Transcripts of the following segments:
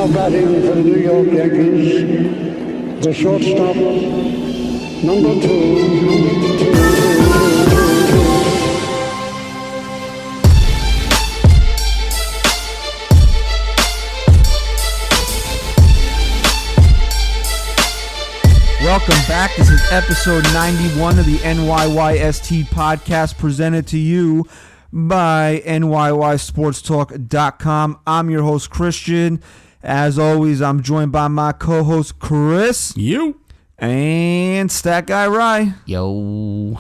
Now batting for the New York Yankees, the shortstop, number 2. Welcome back. This is episode 91 of the NYYST Podcast, presented to you by NYYSportstalk.com. I'm your host, Christian. As always, I'm joined by my co-host, Chris. You. And Stat Guy Rye. Yo.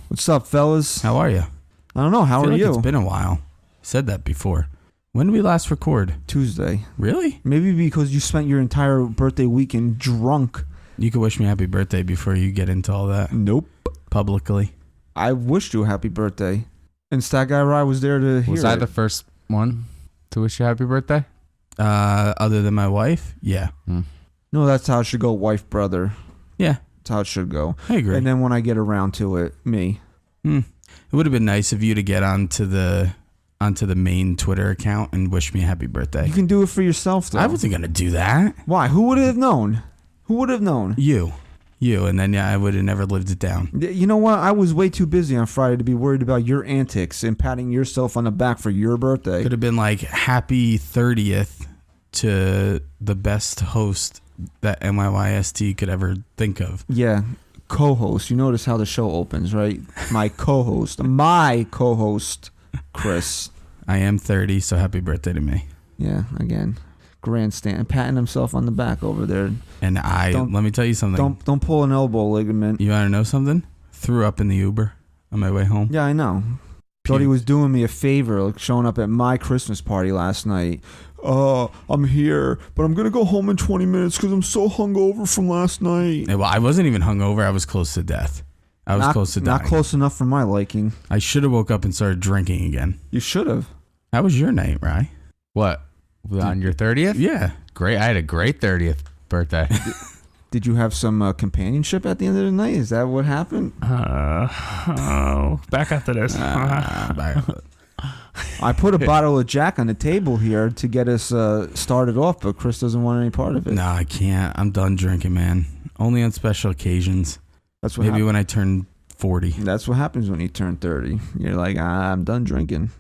What's up, fellas? How are you? I don't know. How are you? It's been a while. Said that before. When did we last record? Tuesday. Really? Maybe because you spent your entire birthday weekend drunk. You could wish me happy birthday before you get into all that. Nope. Publicly. I wished you a happy birthday. And Stat Guy Rye was there to hear Was I the first one to wish you happy birthday? Other than my wife? Yeah. No, that's how it should go, wife, brother. Yeah. That's how it should go. I agree. And then when I get around to it, me. It would have been nice of you to get onto the main Twitter account and wish me a happy birthday. You can do it for yourself, though. I wasn't going to do that. Why? Who would have known? Who would have known? You. And then I would have never lived it down. You know what? I was way too busy on Friday to be worried about your antics and patting yourself on the back for your birthday. Could have been like happy 30th to the best host that NYYST could ever think of. Yeah. Co-host. You notice how the show opens, right? My co-host. Chris. I am 30, so happy birthday to me. Yeah, again. Grandstand, patting himself on the back over there. And let me tell you something. Don't pull an elbow ligament. You want to know something? Threw up in the Uber on my way home. Yeah, I know. Thought he was doing me a favor, like showing up at my Christmas party last night. I'm here, but I'm gonna go home in 20 minutes because I'm so hungover from last night. Well, I wasn't even hungover. I was close to death. I was close to dying. Not close enough for my liking. I should have woke up and started drinking again. You should have. How was your night, Rye? What? On your 30th? Yeah. Great. I had a great 30th birthday. Did you have some companionship at the end of the night? Is that what happened? Back after this. I put a bottle of Jack on the table here to get us started off, but Chris doesn't want any part of it. No, I can't. I'm done drinking, man. Only on special occasions. That's what Maybe when I turn 40. That's what happens when you turn 30. You're like, I'm done drinking.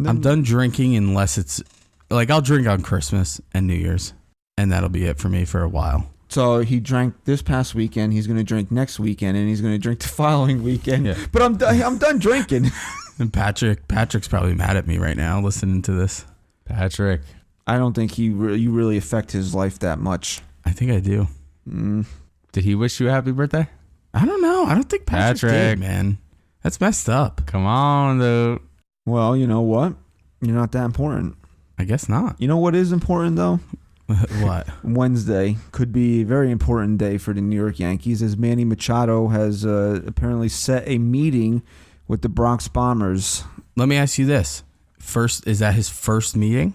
I'm done drinking unless it's... Like, I'll drink on Christmas and New Year's, and that'll be it for me for a while. So he drank this past weekend, he's going to drink next weekend, and he's going to drink the following weekend. Yeah. But I'm done drinking. And Patrick's probably mad at me right now listening to this. Patrick. I don't think you really affect his life that much. I think I do. Did he wish you a happy birthday? I don't know. I don't think Patrick did, man. That's messed up. Come on, dude. Well, you know what? You're not that important. I guess not. You know what is important, though? What? Wednesday could be a very important day for the New York Yankees, as Manny Machado has apparently set a meeting with the Bronx Bombers. Let me ask you this. Is that his first meeting?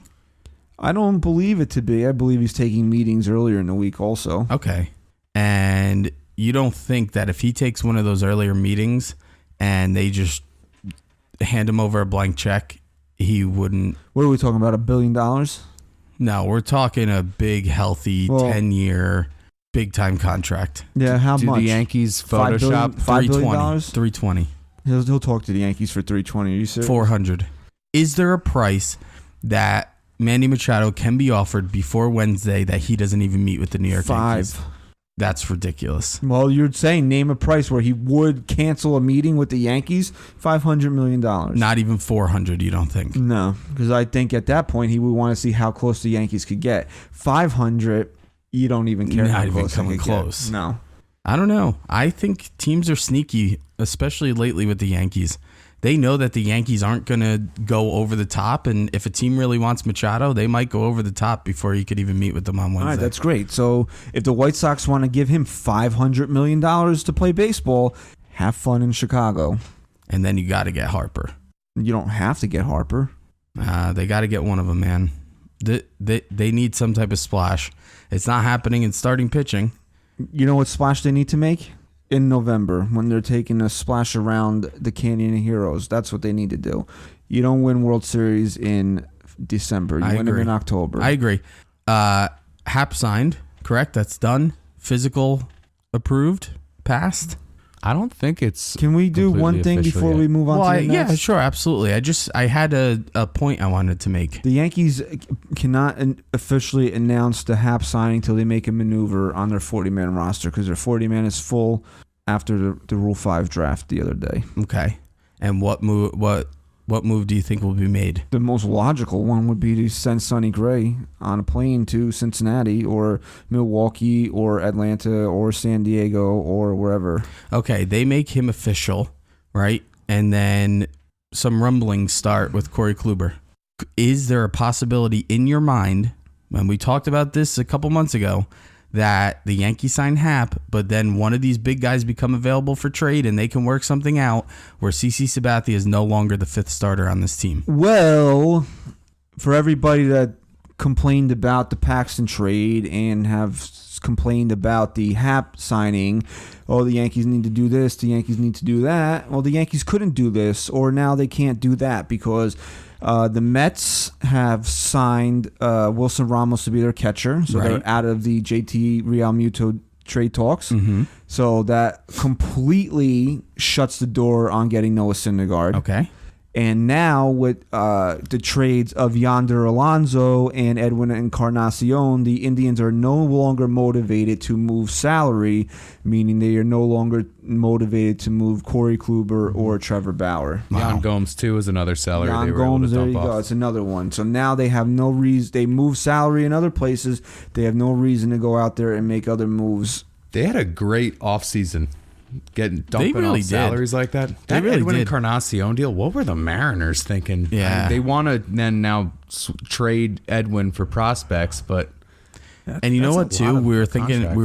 I don't believe it to be. I believe he's taking meetings earlier in the week also. Okay. And you don't think that if he takes one of those earlier meetings and they just hand him over a blank check, he wouldn't... What are we talking about, $1 billion? No, we're talking a big, healthy, 10-year, big-time contract. Yeah, how much? Do the Yankees Photoshop? $5 billion? $320. He'll talk to the Yankees for $320. Are you serious? $400. Is there a price that Manny Machado can be offered before Wednesday that he doesn't even meet with the New York Yankees? $5. That's ridiculous. Well, you're saying name a price where he would cancel a meeting with the Yankees? $500 million. Not even $400, you don't think? No, because I think at that point he would want to see how close the Yankees could get. $500, you don't even care how close they could get. No. I don't know. I think teams are sneaky, especially lately with the Yankees. They know that the Yankees aren't going to go over the top, and if a team really wants Machado, they might go over the top before he could even meet with them on Wednesday. All right, that's great. So if the White Sox want to give him $500 million to play baseball, have fun in Chicago. And then you got to get Harper. You don't have to get Harper. They got to get one of them, man. They need some type of splash. It's not happening in starting pitching. You know what splash they need to make? In November, when they're taking a splash around the Canyon of Heroes. That's what they need to do. You don't win World Series in December. You win them in October. I agree. Happ signed, correct? That's done. Physical approved, passed. I don't think it's. Can we do one thing official before yet. we move on to the next? Yeah, sure, absolutely. I had a point I wanted to make. The Yankees cannot officially announce the Happ signing until they make a maneuver on their 40-man roster because their 40-man is full after the Rule 5 draft the other day. Okay. And what move do you think will be made? The most logical one would be to send Sonny Gray on a plane to Cincinnati or Milwaukee or Atlanta or San Diego or wherever. Okay, they make him official, right? And then some rumblings start with Corey Kluber. Is there a possibility in your mind, when we talked about this a couple months ago, that the Yankees sign Happ, but then one of these big guys become available for trade and they can work something out where CC Sabathia is no longer the fifth starter on this team? Well, for everybody that complained about the Paxton trade and have complained about the Happ signing, oh, the Yankees need to do this, the Yankees need to do that. Well, the Yankees couldn't do this, or now they can't do that because the Mets have signed Wilson Ramos to be their catcher, so they're out of the JT Realmuto trade talks. Mm-hmm. So that completely shuts the door on getting Noah Syndergaard. Okay. And now with the trades of Yonder Alonso and Edwin Encarnacion, the Indians are no longer motivated to move salary, meaning they are no longer motivated to move Corey Kluber or Trevor Bauer. Jan Gomes, too, is another salary Jan they were able to Gomes, there dump you off. go. It's another one. So now they have no reason. They move salary in other places. They have no reason to go out there and make other moves. They had a great offseason. Dumping really off salaries did. like that. They That really Edwin did. Encarnacion deal, what were the Mariners thinking? Yeah. I mean, they want to then now trade Edwin for prospects, but And you know what, too? We were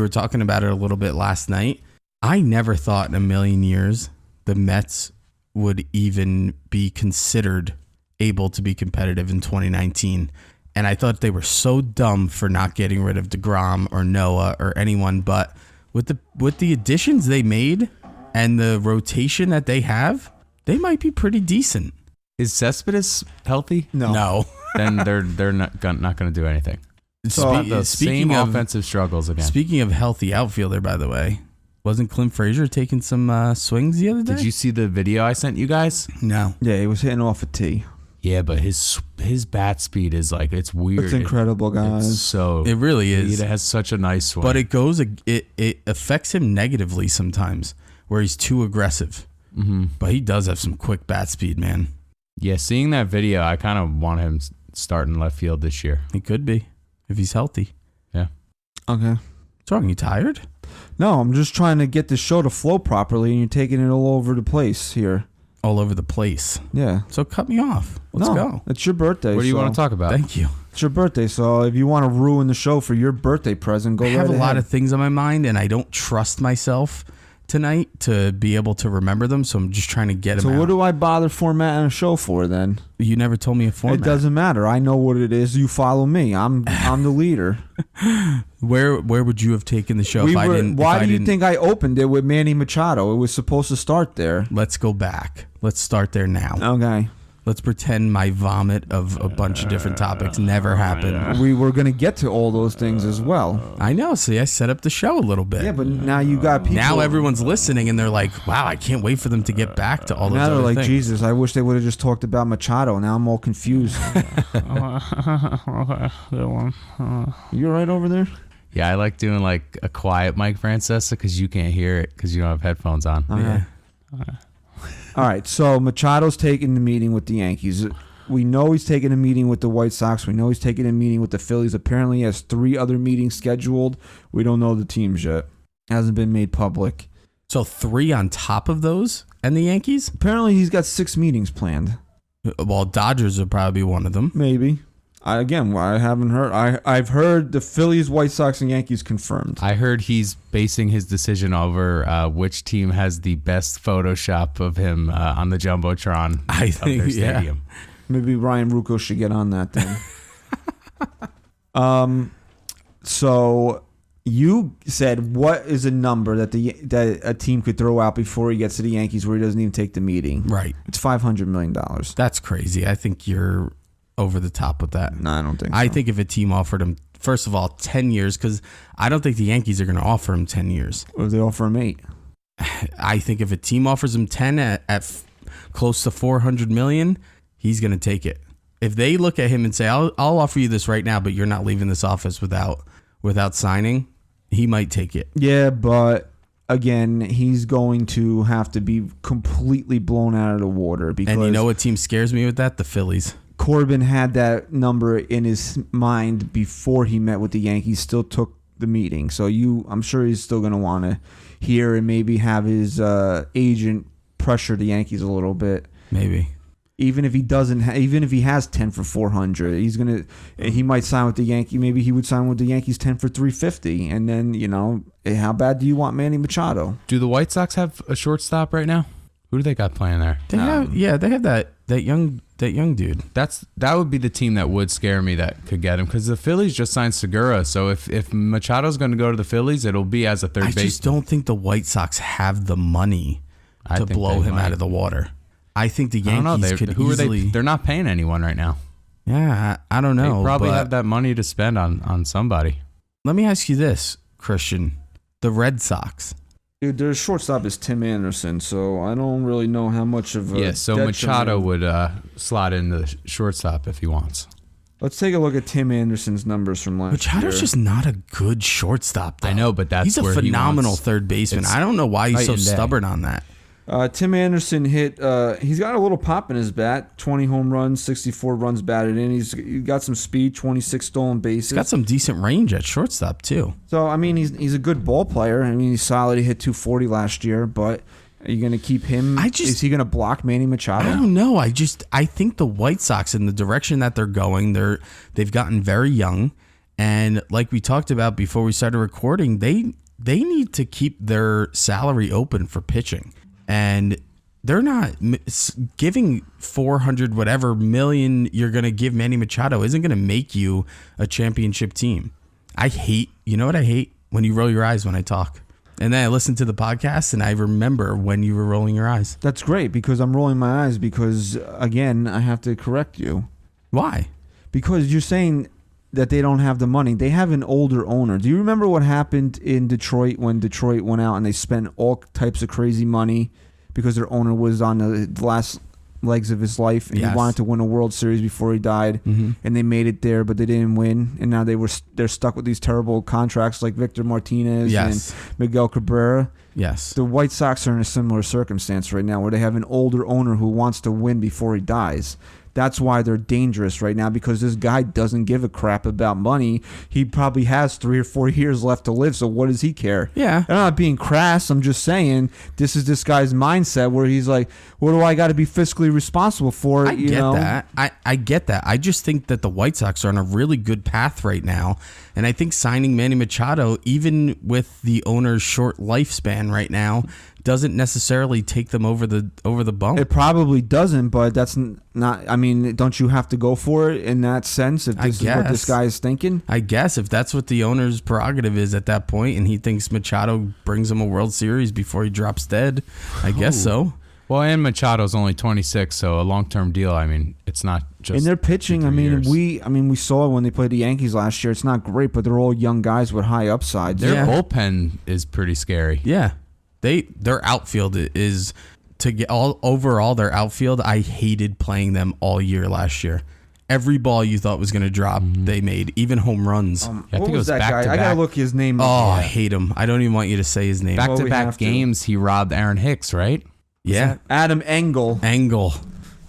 talking about it a little bit last night. I never thought in a million years the Mets would even be considered able to be competitive in 2019. And I thought they were so dumb for not getting rid of DeGrom or Noah or anyone. But with the additions they made and the rotation that they have, they might be pretty decent. is Cespedes healthy? No. Then they're not going to do anything. So The same offensive struggles again. Speaking of healthy outfielder, by the way, wasn't Clint Frazier taking some swings the other day? Did you see the video I sent you guys? No. Yeah, he was hitting off a tee. Yeah, but his bat speed is like, it's weird. It's incredible, guys. It's so It really is. It has such a nice swing. But it affects him negatively sometimes, where he's too aggressive. Mm-hmm. But he does have some quick bat speed, man. Yeah, seeing that video, I kind of want him starting left field this year. He could be if he's healthy. Yeah. Okay. What's wrong? You tired? No, I'm just trying to get the show to flow properly, and you're taking it all over the place here. All over the place. Yeah. So cut me off. Let's go. It's your birthday. What do you want to talk about? Thank you. It's your birthday, so if you want to ruin the show for your birthday present, go I right have ahead. a lot of things on my mind, and I don't trust myself tonight to be able to remember them, so I'm just trying to get them So out. what do I bother formatting a show for then? You never told me a format. It doesn't matter. I know what it is. You follow me. I'm the leader. Where would you have taken the show if I didn't? Why do you think I opened it with Manny Machado? It was supposed to start there. Let's go back. Let's start there now. Okay. Let's pretend my vomit of a bunch of different topics never happened. We were going to get to all those things as well. I know. See, I set up the show a little bit. Yeah, but now you got people. Now everyone's listening and they're like, wow, I can't wait for them to get back to all those Now they're other like, things. Jesus, I wish they would have just talked about Machado. Now I'm all confused. You all right over there? Yeah, I like doing like a quiet Mike Francesa because you can't hear it because you don't have headphones on. Yeah. All right, so Machado's taking the meeting with the Yankees. We know he's taking a meeting with the White Sox. We know he's taking a meeting with the Phillies. Apparently he has 3 other meetings scheduled. We don't know the teams yet. Hasn't been made public. So 3 on top of those and the Yankees? Apparently he's got 6 meetings planned. Well, Dodgers would probably be one of them. Maybe. I haven't heard. I've heard the Phillies, White Sox, and Yankees confirmed. I heard he's basing his decision over which team has the best Photoshop of him on the Jumbotron I of think, their yeah. stadium. Maybe Ryan Rucco should get on that then. So you said, what is a number that a team could throw out before he gets to the Yankees where he doesn't even take the meeting? Right. It's $500 million. That's crazy. I think you're over the top with that. No, I don't think so. I think if a team offered him first of all, 10 years, because I don't think the Yankees are going to offer him 10 years. Or if they offer him 8? I think if a team offers him 10 at close to $400 million, he's going to take it. If they look at him and say, I'll offer you this right now, but you're not leaving this office without signing, he might take it. Yeah, but again, he's going to have to be completely blown out of the water. Because And you know what team scares me with that? The Phillies. Corbin had that number in his mind before he met with the Yankees, still took the meeting. So I'm sure he's still going to want to hear and maybe have his agent pressure the Yankees a little bit. Maybe. Even if he doesn't, even if he has 10 for 400, he might sign with the Yankees. Maybe he would sign with the Yankees 10 for 350. And then, how bad do you want Manny Machado? Do the White Sox have a shortstop right now? Who do they got playing there? They have that young dude. That would be the team that would scare me that could get him, because the Phillies just signed Segura. So if Machado's going to go to the Phillies, it'll be as a third baseman. I just don't think the White Sox have the money to blow him out of the water. I think the Yankees could easily. They're not paying anyone right now. Yeah, I don't know. They probably have that money to spend on somebody. Let me ask you this, Christian. The Red Sox. Dude, their shortstop is Tim Anderson, so I don't really know how much of a so Machado would slot in the shortstop if he wants. Let's take a look at Tim Anderson's numbers from last year. Machado's just not a good shortstop, though. I know, but he's a phenomenal third baseman. I don't know why he's so stubborn on that. Tim Anderson he's got a little pop in his bat, 20 home runs, 64 runs batted in. He's got some speed, 26 stolen bases. He's got some decent range at shortstop, too. So, I mean, he's a good ball player. I mean, he's solid. He hit 240 last year, but are you going to keep him? Is he going to block Manny Machado? I don't know. I think the White Sox, in the direction that they're going, they've gotten very young. And like we talked about before we started recording, they need to keep their salary open for pitching. And they're not giving 400 whatever million you're going to give Manny Machado isn't going to make you a championship team. You know what I hate? When you roll your eyes when I talk. And then I listen to the podcast and I remember when you were rolling your eyes. That's great, because I'm rolling my eyes because, again, I have to correct you. Why? Because you're saying that they don't have the money. They have an older owner. Do you remember what happened in Detroit when Detroit went out and they spent all types of crazy money because their owner was on the last legs of his life and he wanted to win a World Series before he died, and they made it there, but they didn't win, and now they're stuck with these terrible contracts like Victor Martinez and Miguel Cabrera. Yes. The White Sox are in a similar circumstance right now where they have an older owner who wants to win before he dies. That's why they're dangerous right now, because this guy doesn't give a crap about money. He probably has 3 or 4 years left to live, so what does he care? Yeah. I'm not being crass. I'm just saying this is this guy's mindset where he's like, what do I got to be fiscally responsible for? I get that. I just think that the White Sox are on a really good path right now, and I think signing Manny Machado, even with the owner's short lifespan right now, doesn't necessarily take them over the bump. It probably doesn't, but that's not. I mean, don't you have to go for it in that sense? If this is what this guy is thinking, I guess if that's what the owner's prerogative is at that point, and he thinks Machado brings him a World Series before he drops dead, I guess so. Well, and Machado's only 26, so a long-term deal. I mean, it's not just. And they're pitching. We saw it when they played the Yankees last year. It's not great, but they're all young guys with high upside. Their bullpen is pretty scary. Yeah. Their outfield is to get overall their outfield. I hated playing them all year last year. Every ball you thought was going to drop, they made, even home runs. I think it was that guy? I gotta look his name. I hate him. I don't even want you to say his name. Back-to-back games, he robbed Aaron Hicks, right? Yeah, Adam Engel.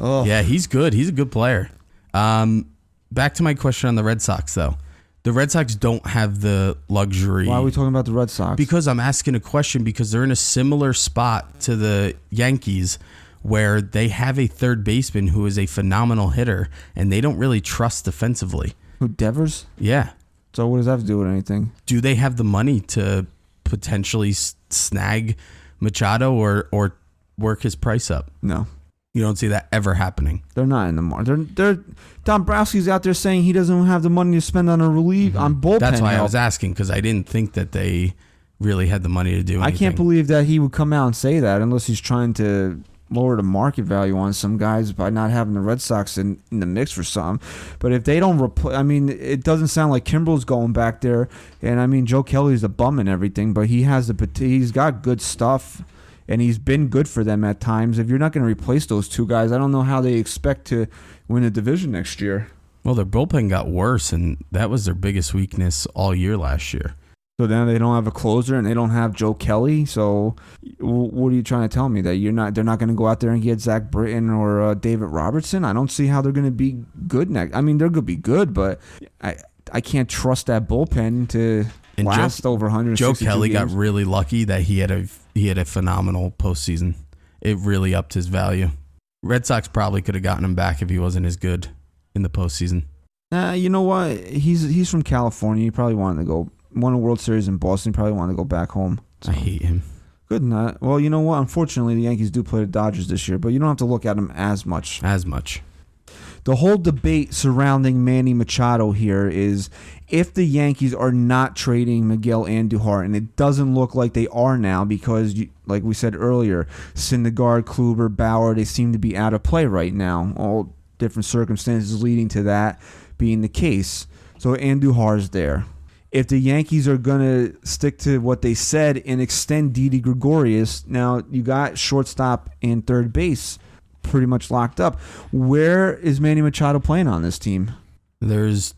Oh. Yeah, he's good. He's a good player. Back to my question on the Red Sox, though. The Red Sox don't have the luxury. Why are we talking about the Red Sox? Because I'm asking a question because they're in a similar spot to the Yankees where they have a third baseman who is a phenomenal hitter and they don't really trust defensively. Who, Devers? Yeah. So what does that have to do with anything? Do they have the money to potentially snag Machado or work his price up? No. You don't see that ever happening. They're not in the market. They're Dombrowski's out there saying he doesn't have the money to spend on a relief on bullpen. That's why help. I was asking, because I didn't think that they really had the money to do anything. I can't believe that he would come out and say that unless he's trying to lower the market value on some guys by not having the Red Sox in the mix for some. But if they don't it doesn't sound like Kimbrel's going back there. And I mean, Joe Kelly's a bum and everything, but he's got good stuff. And he's been good for them at times. If you're not going to replace those two guys, I don't know how they expect to win a division next year. Well, their bullpen got worse, and that was their biggest weakness all year last year. So now they don't have a closer, and they don't have Joe Kelly. So what are you trying to tell me? That they're not going to go out there and get Zach Britton or David Robertson? I don't see how they're going to be good next. I mean, they're going to be good, but I can't trust that bullpen to last over 162 Joe Kelly games. got really lucky that he had a phenomenal postseason. It really upped his value. Red Sox probably could have gotten him back if he wasn't as good in the postseason. You know what? He's from California. He probably wanted to won a World Series in Boston. He probably wanted to go back home. So. I hate him. Good not. Well, you know what? Unfortunately, the Yankees do play the Dodgers this year, but you don't have to look at them as much. The whole debate surrounding Manny Machado here is if the Yankees are not trading Miguel Andujar, and it doesn't look like they are now because, like we said earlier, Syndergaard, Kluber, Bauer, they seem to be out of play right now. All different circumstances leading to that being the case. So Andujar's there. If the Yankees are going to stick to what they said and extend Didi Gregorius, now you got shortstop and third base pretty much locked up. Where is Manny Machado playing on this team? There's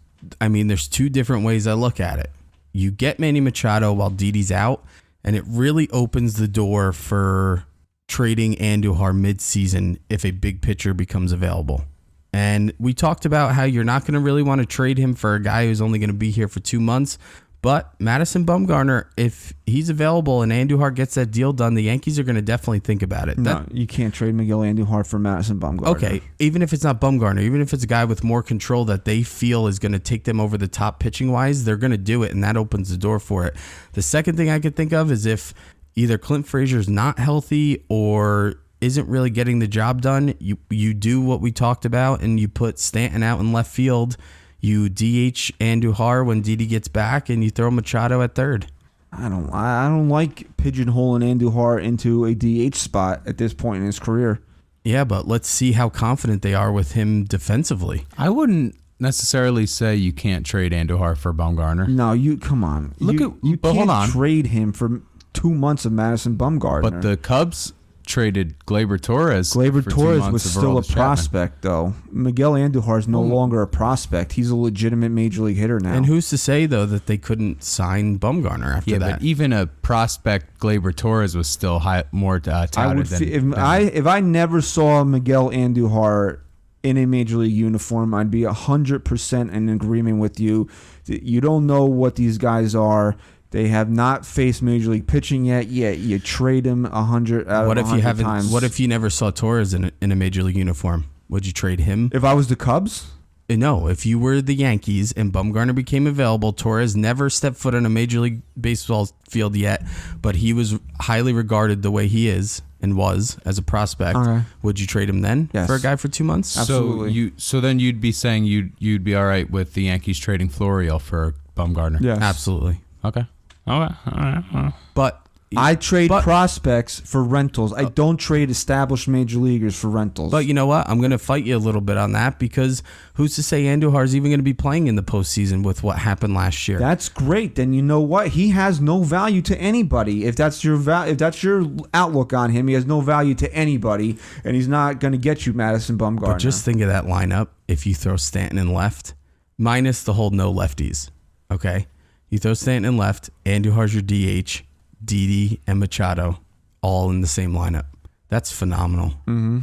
two different ways I look at it. You get Manny Machado while Didi's out, and it really opens the door for trading Andujar mid-season if a big pitcher becomes available. And we talked about how you're not going to really want to trade him for a guy who's only going to be here for 2 months. But Madison Bumgarner, if he's available and Andujar gets that deal done, the Yankees are going to definitely think about it. No, you can't trade Miguel Andujar for Madison Bumgarner. Okay, even if it's not Bumgarner, even if it's a guy with more control that they feel is going to take them over the top pitching-wise, they're going to do it, and that opens the door for it. The second thing I could think of is if either Clint Frazier's not healthy or isn't really getting the job done, you do what we talked about, and you put Stanton out in left field. You DH Andujar when Didi gets back, and you throw Machado at third. I don't like pigeonholing Andujar into a DH spot at this point in his career. Yeah, but let's see how confident they are with him defensively. I wouldn't necessarily say you can't trade Andujar for Baumgartner. No, come on. You can't trade him for 2 months of Madison Bumgarner. But the Cubs traded Gleyber Torres. Gleyber Torres was still a prospect, though. Miguel Andujar is no longer a prospect. He's a legitimate major league hitter now. And who's to say, though, that they couldn't sign Bumgarner after that? But even a prospect, Gleyber Torres, was still more touted than... If I never saw Miguel Andujar in a major league uniform, I'd be 100% in agreement with you. You don't know what these guys are. They have not faced major league pitching yet you trade him 100 out of 100 times. What if you never saw Torres in a major league uniform? Would you trade him? If I was the Cubs? No, if you were the Yankees and Bumgarner became available, Torres never stepped foot on a major league baseball field yet, but he was highly regarded the way he is and was as a prospect. Okay. Would you trade him then for a guy for 2 months? Absolutely. So then you'd be saying you'd be all right with the Yankees trading Florial for Bumgarner? Yes. Absolutely. Okay. All right. But I trade prospects for rentals. I don't trade established major leaguers for rentals. But you know what? I'm going to fight you a little bit on that because who's to say Andujar is even going to be playing in the postseason with what happened last year? That's great. Then you know what? He has no value to anybody. If that's your outlook on him, he has no value to anybody, and he's not going to get you Madison Bumgarner. But just think of that lineup. If you throw Stanton in left, minus the whole no lefties, okay? You throw Stanton in left, Andujar's your DH, Didi and Machado, all in the same lineup. That's phenomenal. Mm-hmm.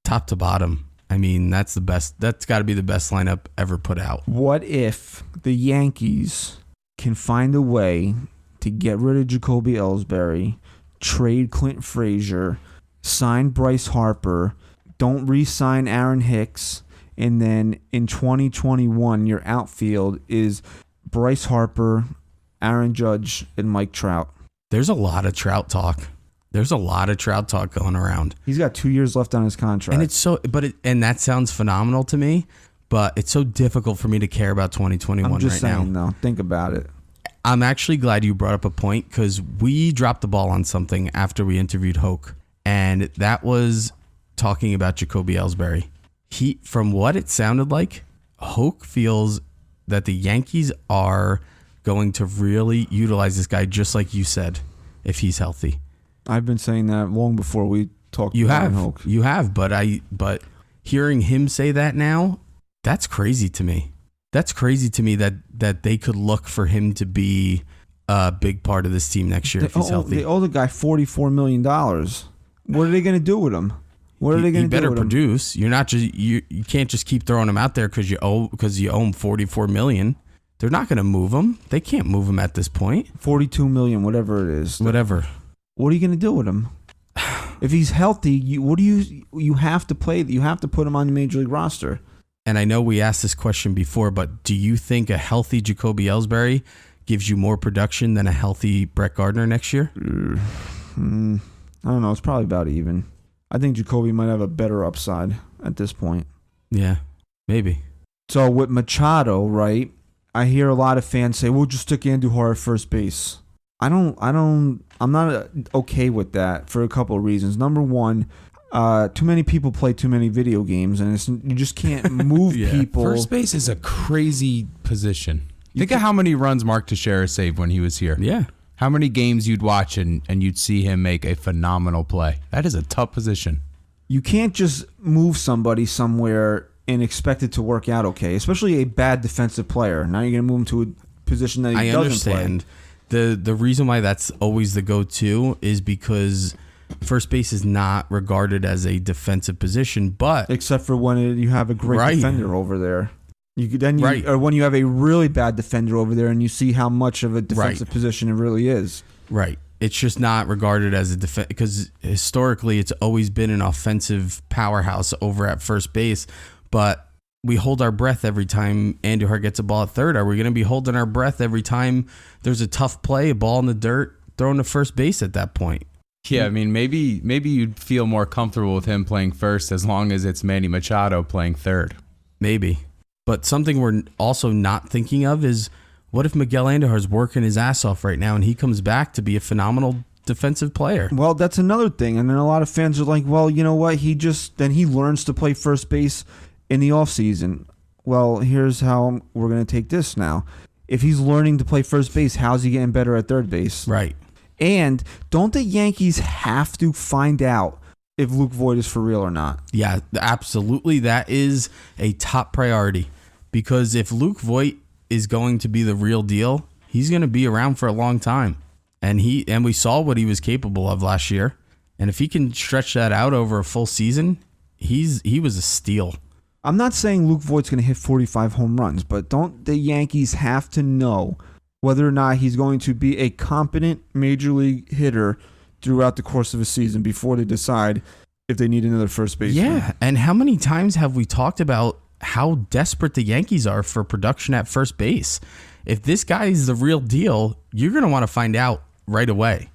Top to bottom. I mean, that's the best. That's got to be the best lineup ever put out. What if the Yankees can find a way to get rid of Jacoby Ellsbury, trade Clint Frazier, sign Bryce Harper, don't re-sign Aaron Hicks, and then in 2021 your outfield is Bryce Harper, Aaron Judge, and Mike Trout. There's a lot of Trout talk. There's a lot of Trout talk going around. He's got 2 years left on his contract. And it's so, and that sounds phenomenal to me, but it's so difficult for me to care about 2021 right now. I'm just saying, though. Think about it. I'm actually glad you brought up a point because we dropped the ball on something after we interviewed Hoke. And that was talking about Jacoby Ellsbury. From what it sounded like, Hoke feels that the Yankees are going to really utilize this guy, just like you said, if he's healthy. I've been saying that long before we talked about Hoke. You have, but hearing him say that now, that's crazy to me. That's crazy to me that they could look for him to be a big part of this team next year if he's healthy. They owe the guy $44 million. What are they going to do with him? What are they going to do? He better with him? produce. You're not just you can't just keep throwing him out there because you owe him $44 million. They're not going to move him. They can't move him at this point. $42 million, whatever it is. Whatever. What are you going to do with him? If he's healthy, you have to play. You have to put him on the major league roster. And I know we asked this question before, but do you think a healthy Jacoby Ellsbury gives you more production than a healthy Brett Gardner next year? I don't know. It's probably about even. I think Jacoby might have a better upside at this point. Yeah, maybe. So with Machado, right? I hear a lot of fans say, "We'll just stick Andujar at first base." I'm not okay with that for a couple of reasons. Number one, too many people play too many video games, and you just can't move people. First base is a crazy position. Think of how many runs Mark Teixeira saved when he was here. Yeah. How many games you'd watch and you'd see him make a phenomenal play. That is a tough position. You can't just move somebody somewhere and expect it to work out okay, especially a bad defensive player. Now you're going to move him to a position that he doesn't play. I understand. The reason why that's always the go-to is because first base is not regarded as a defensive position, but except for when you have a great defender over there. Or when you have a really bad defender over there and you see how much of a defensive position it really is. Right. It's just not regarded as a defense because historically it's always been an offensive powerhouse over at first base, but we hold our breath every time Andujar gets a ball at third. Are we going to be holding our breath every time there's a tough play, a ball in the dirt, thrown to first base at that point? Yeah, I mean, maybe you'd feel more comfortable with him playing first as long as it's Manny Machado playing third. Maybe. But something we're also not thinking of is what if Miguel Andujar is working his ass off right now and he comes back to be a phenomenal defensive player? Well, that's another thing. And then a lot of fans are like, well, you know what? He learns to play first base in the offseason. Well, here's how we're going to take this now. If he's learning to play first base, how's he getting better at third base? Right. And don't the Yankees have to find out if Luke Voit is for real or not? Yeah, absolutely. That is a top priority because if Luke Voit is going to be the real deal, he's going to be around for a long time. And we saw what he was capable of last year. And if he can stretch that out over a full season, he was a steal. I'm not saying Luke Voigt's going to hit 45 home runs, but don't the Yankees have to know whether or not he's going to be a competent major league hitter throughout the course of a season before they decide if they need another first baseman? Yeah, and how many times have we talked about how desperate the Yankees are for production at first base? If this guy is the real deal, you're going to want to find out right away.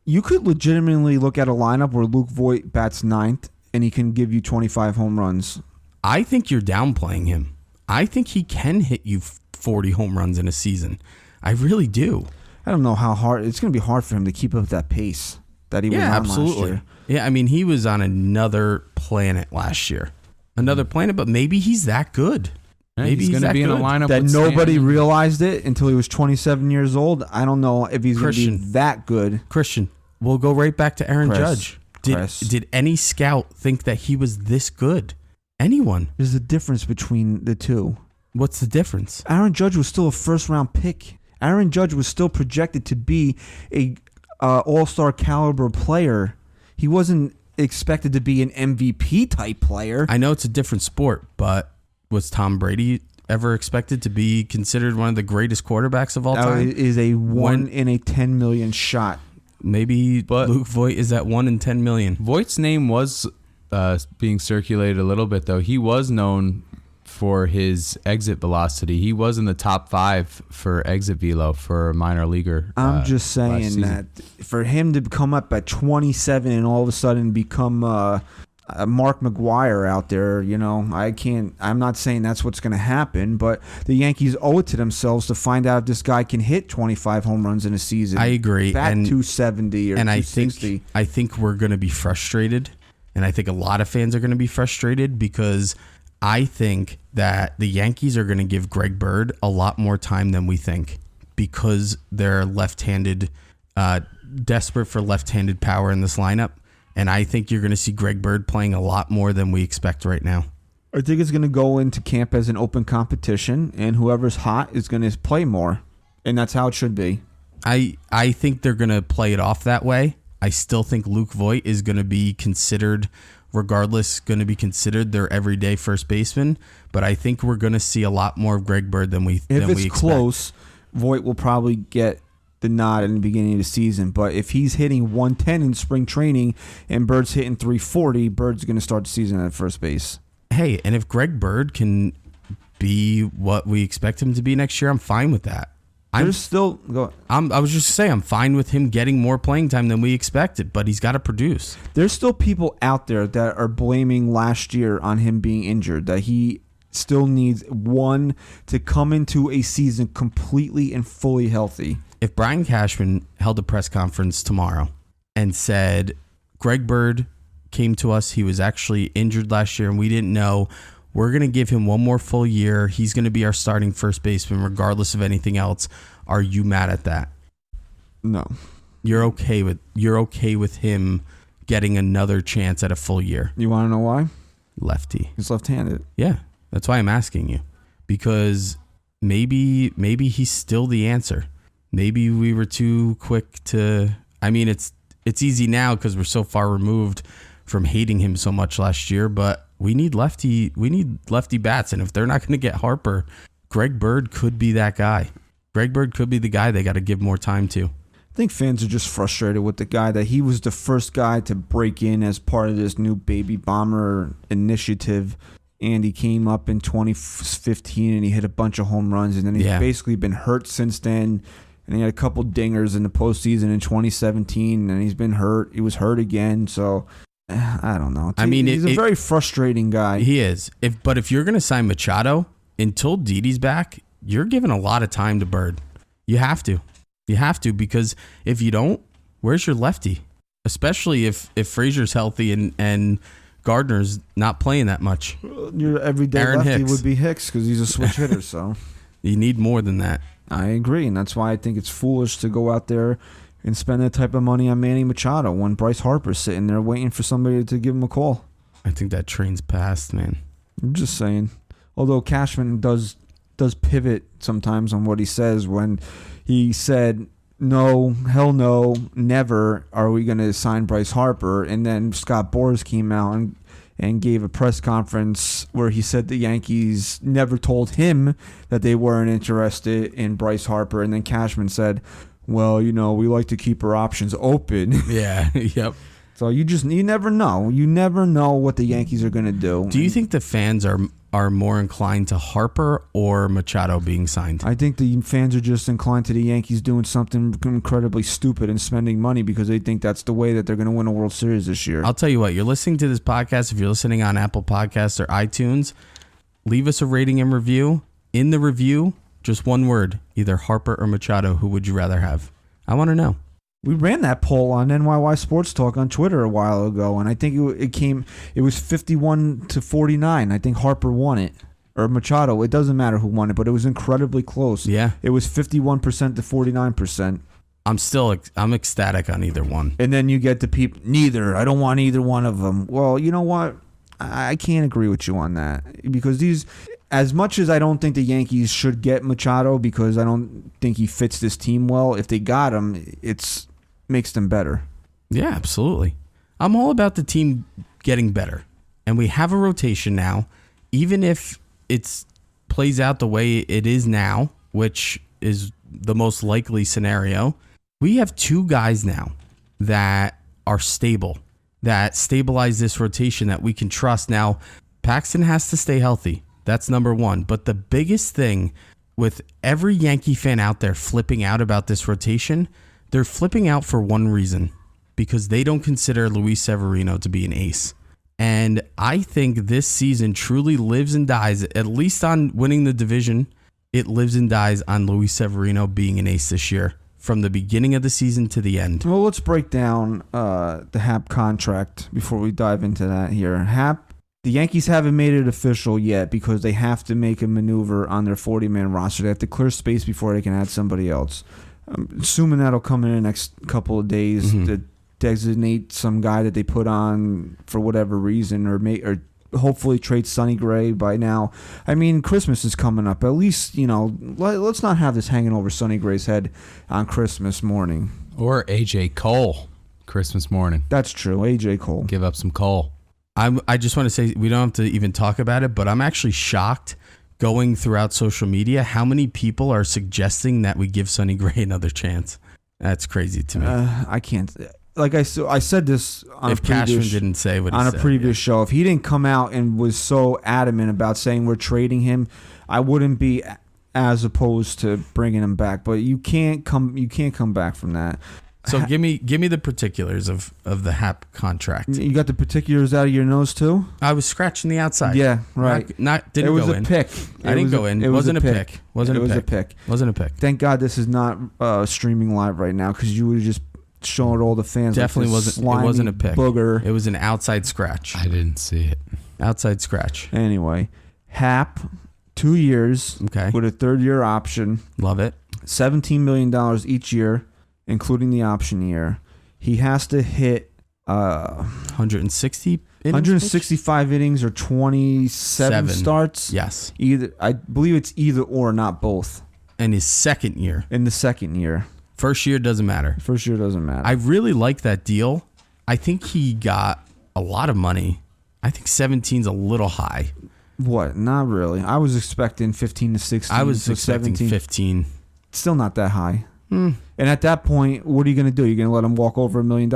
You could legitimately look at a lineup where Luke Voit bats ninth and he can give you 25 home runs. I think you're downplaying him. I think he can hit you 40 home runs in a season. I really do. I don't know how hard. It's going to be hard for him to keep up that pace that he was on last year. Yeah, I mean, he was on another planet last year. Another planet, but maybe he's that good. Yeah, maybe he's going to be in a lineup that with nobody Stan. realized it until he was 27 years old. I don't know if he's going to be that good. Christian, we'll go right back to Aaron Judge. Did any scout think that he was this good? Anyone? There's a difference between the two. What's the difference? Aaron Judge was still a first-round pick. Aaron Judge was still projected to be a all-star caliber player. He wasn't expected to be an MVP type player. I know it's a different sport, but was Tom Brady ever expected to be considered one of the greatest quarterbacks of all time? That is a 1 in a 10 million shot. Maybe Luke Voit is at 1 in 10 million. Voigt's name was being circulated a little bit, though. He was known for his exit velocity. He was in the top 5 for exit velo for a minor leaguer. I'm just saying that for him to come up at 27 and all of a sudden become Mark McGwire out there, you know, I'm not saying that's what's going to happen, but the Yankees owe it to themselves to find out if this guy can hit 25 home runs in a season. I agree. Bat 270 or 260. I think we're going to be frustrated And I think a lot of fans are going to be frustrated because I think that the Yankees are going to give Greg Bird a lot more time than we think because they're left-handed, desperate for left-handed power in this lineup. And I think you're going to see Greg Bird playing a lot more than we expect right now. I think it's going to go into camp as an open competition, and whoever's hot is going to play more. And that's how it should be. I think they're going to play it off that way. I still think Luke Voit is going to be considered, regardless, going to be considered their everyday first baseman. But I think we're going to see a lot more of Greg Bird than we expect. If it's close, Voit will probably get the nod in the beginning of the season. But if he's hitting 110 in spring training and Bird's hitting 340, Bird's going to start the season at first base. Hey, and if Greg Bird can be what we expect him to be next year, I'm fine with that. I was just saying, I'm fine with him getting more playing time than we expected, but he's got to produce. There's still people out there that are blaming last year on him being injured, that he still needs one to come into a season completely and fully healthy. If Brian Cashman held a press conference tomorrow and said, Greg Bird came to us, he was actually injured last year and we didn't know, we're going to give him one more full year. He's going to be our starting first baseman regardless of anything else. Are you mad at that? No. You're okay with him getting another chance at a full year. You want to know why? Lefty. He's left-handed. Yeah. That's why I'm asking you. Because maybe he's still the answer. Maybe we were too quick to, I mean, it's easy now because we're so far removed from hating him so much last year, but we need lefty bats, and if they're not going to get Harper, Greg Bird could be that guy. Greg Bird could be the guy they got to give more time to. I think fans are just frustrated with the guy that he was the first guy to break in as part of this new baby bomber initiative, and he came up in 2015 and he hit a bunch of home runs, and then he's basically been hurt since then. And he had a couple dingers in the postseason in 2017, and he's been hurt. He was hurt again, so I don't know. He's a very frustrating guy. He is. But if you're going to sign Machado until Didi's back, you're giving a lot of time to Bird. You have to. You have to, because if you don't, where's your lefty? Especially if Frazier's healthy and Gardner's not playing that much. Your everyday Aaron lefty Hicks would be Hicks because he's a switch hitter. So you need more than that. I agree, and that's why I think it's foolish to go out there and spend that type of money on Manny Machado when Bryce Harper's sitting there waiting for somebody to give him a call. I think that train's passed, man. I'm just saying. Although Cashman does pivot sometimes on what he says when he said, no, hell no, never are we going to sign Bryce Harper. And then Scott Boras came out and gave a press conference where he said the Yankees never told him that they weren't interested in Bryce Harper. And then Cashman said, well, we like to keep our options open. Yeah, yep. So you never know. You never know what the Yankees are going to do. Do you think the fans are more inclined to Harper or Machado being signed? I think the fans are just inclined to the Yankees doing something incredibly stupid and spending money because they think that's the way that they're going to win a World Series this year. I'll tell you what, you're listening to this podcast. If you're listening on Apple Podcasts or iTunes, leave us a rating and review. In the review, just one word, either Harper or Machado. Who would you rather have? I want to know. We ran that poll on NYY Sports Talk on Twitter a while ago, and I think it was 51-49. I think Harper won it, or Machado. It doesn't matter who won it, but it was incredibly close. Yeah. It was 51% to 49%. I'm ecstatic on either one. And then you get the people, neither. I don't want either one of them. Well, you know what? I can't agree with you on that because as much as I don't think the Yankees should get Machado because I don't think he fits this team well, if they got him, it makes them better. Yeah, absolutely. I'm all about the team getting better. And we have a rotation now, even if it plays out the way it is now, which is the most likely scenario. We have two guys now that are stable, that stabilize this rotation that we can trust. Now, Paxton has to stay healthy. That's number one. But the biggest thing with every Yankee fan out there flipping out about this rotation, they're flipping out for one reason, because they don't consider Luis Severino to be an ace. And I think this season truly lives and dies, at least on winning the division, it lives and dies on Luis Severino being an ace this year from the beginning of the season to the end. Well, let's break down the Happ contract before we dive into that here. Happ, the Yankees haven't made it official yet because they have to make a maneuver on their 40-man roster. They have to clear space before they can add somebody else. I'm assuming that'll come in the next couple of days to designate some guy that they put on for whatever reason, or hopefully trade Sonny Gray by now. I mean, Christmas is coming up. At least, let's not have this hanging over Sonny Gray's head on Christmas morning. Or A.J. Cole, Christmas morning. That's true. A.J. Cole. Give up some coal. I just want to say, we don't have to even talk about it, but I'm actually shocked going throughout social media how many people are suggesting that we give Sonny Gray another chance. That's crazy to me. I can't. Like I said this on if Cashman didn't say what he said, on a previous show. If he didn't come out and was so adamant about saying we're trading him, I wouldn't be as opposed to bringing him back. But you can't come back from that. So give me the particulars of the Happ contract. You got the particulars out of your nose too? I was scratching the outside. Yeah, right. Didn't it was go a in. pick. I didn't go in. It wasn't a pick. It was a pick. Wasn't a pick. Thank God this is not streaming live right now, because you would have just shown all the fans. Definitely like wasn't. It wasn't a pick. Booger. It was an outside scratch. I didn't see it. Outside scratch. Anyway, Happ, 2 years with a third-year option. Love it. $17 million each year, including the option year. He has to hit 160 innings, 165 innings or 27 starts. Yes. I believe it's either or, not both. And his second year. In the second year. First year doesn't matter. First year doesn't matter. I really like that deal. I think he got a lot of money. I think 17's a little high. What? Not really. I was expecting 15 to 16. I was expecting 17. 15. Still not that high. And at that point, what are you going to do? You're going to let him walk over $1 million?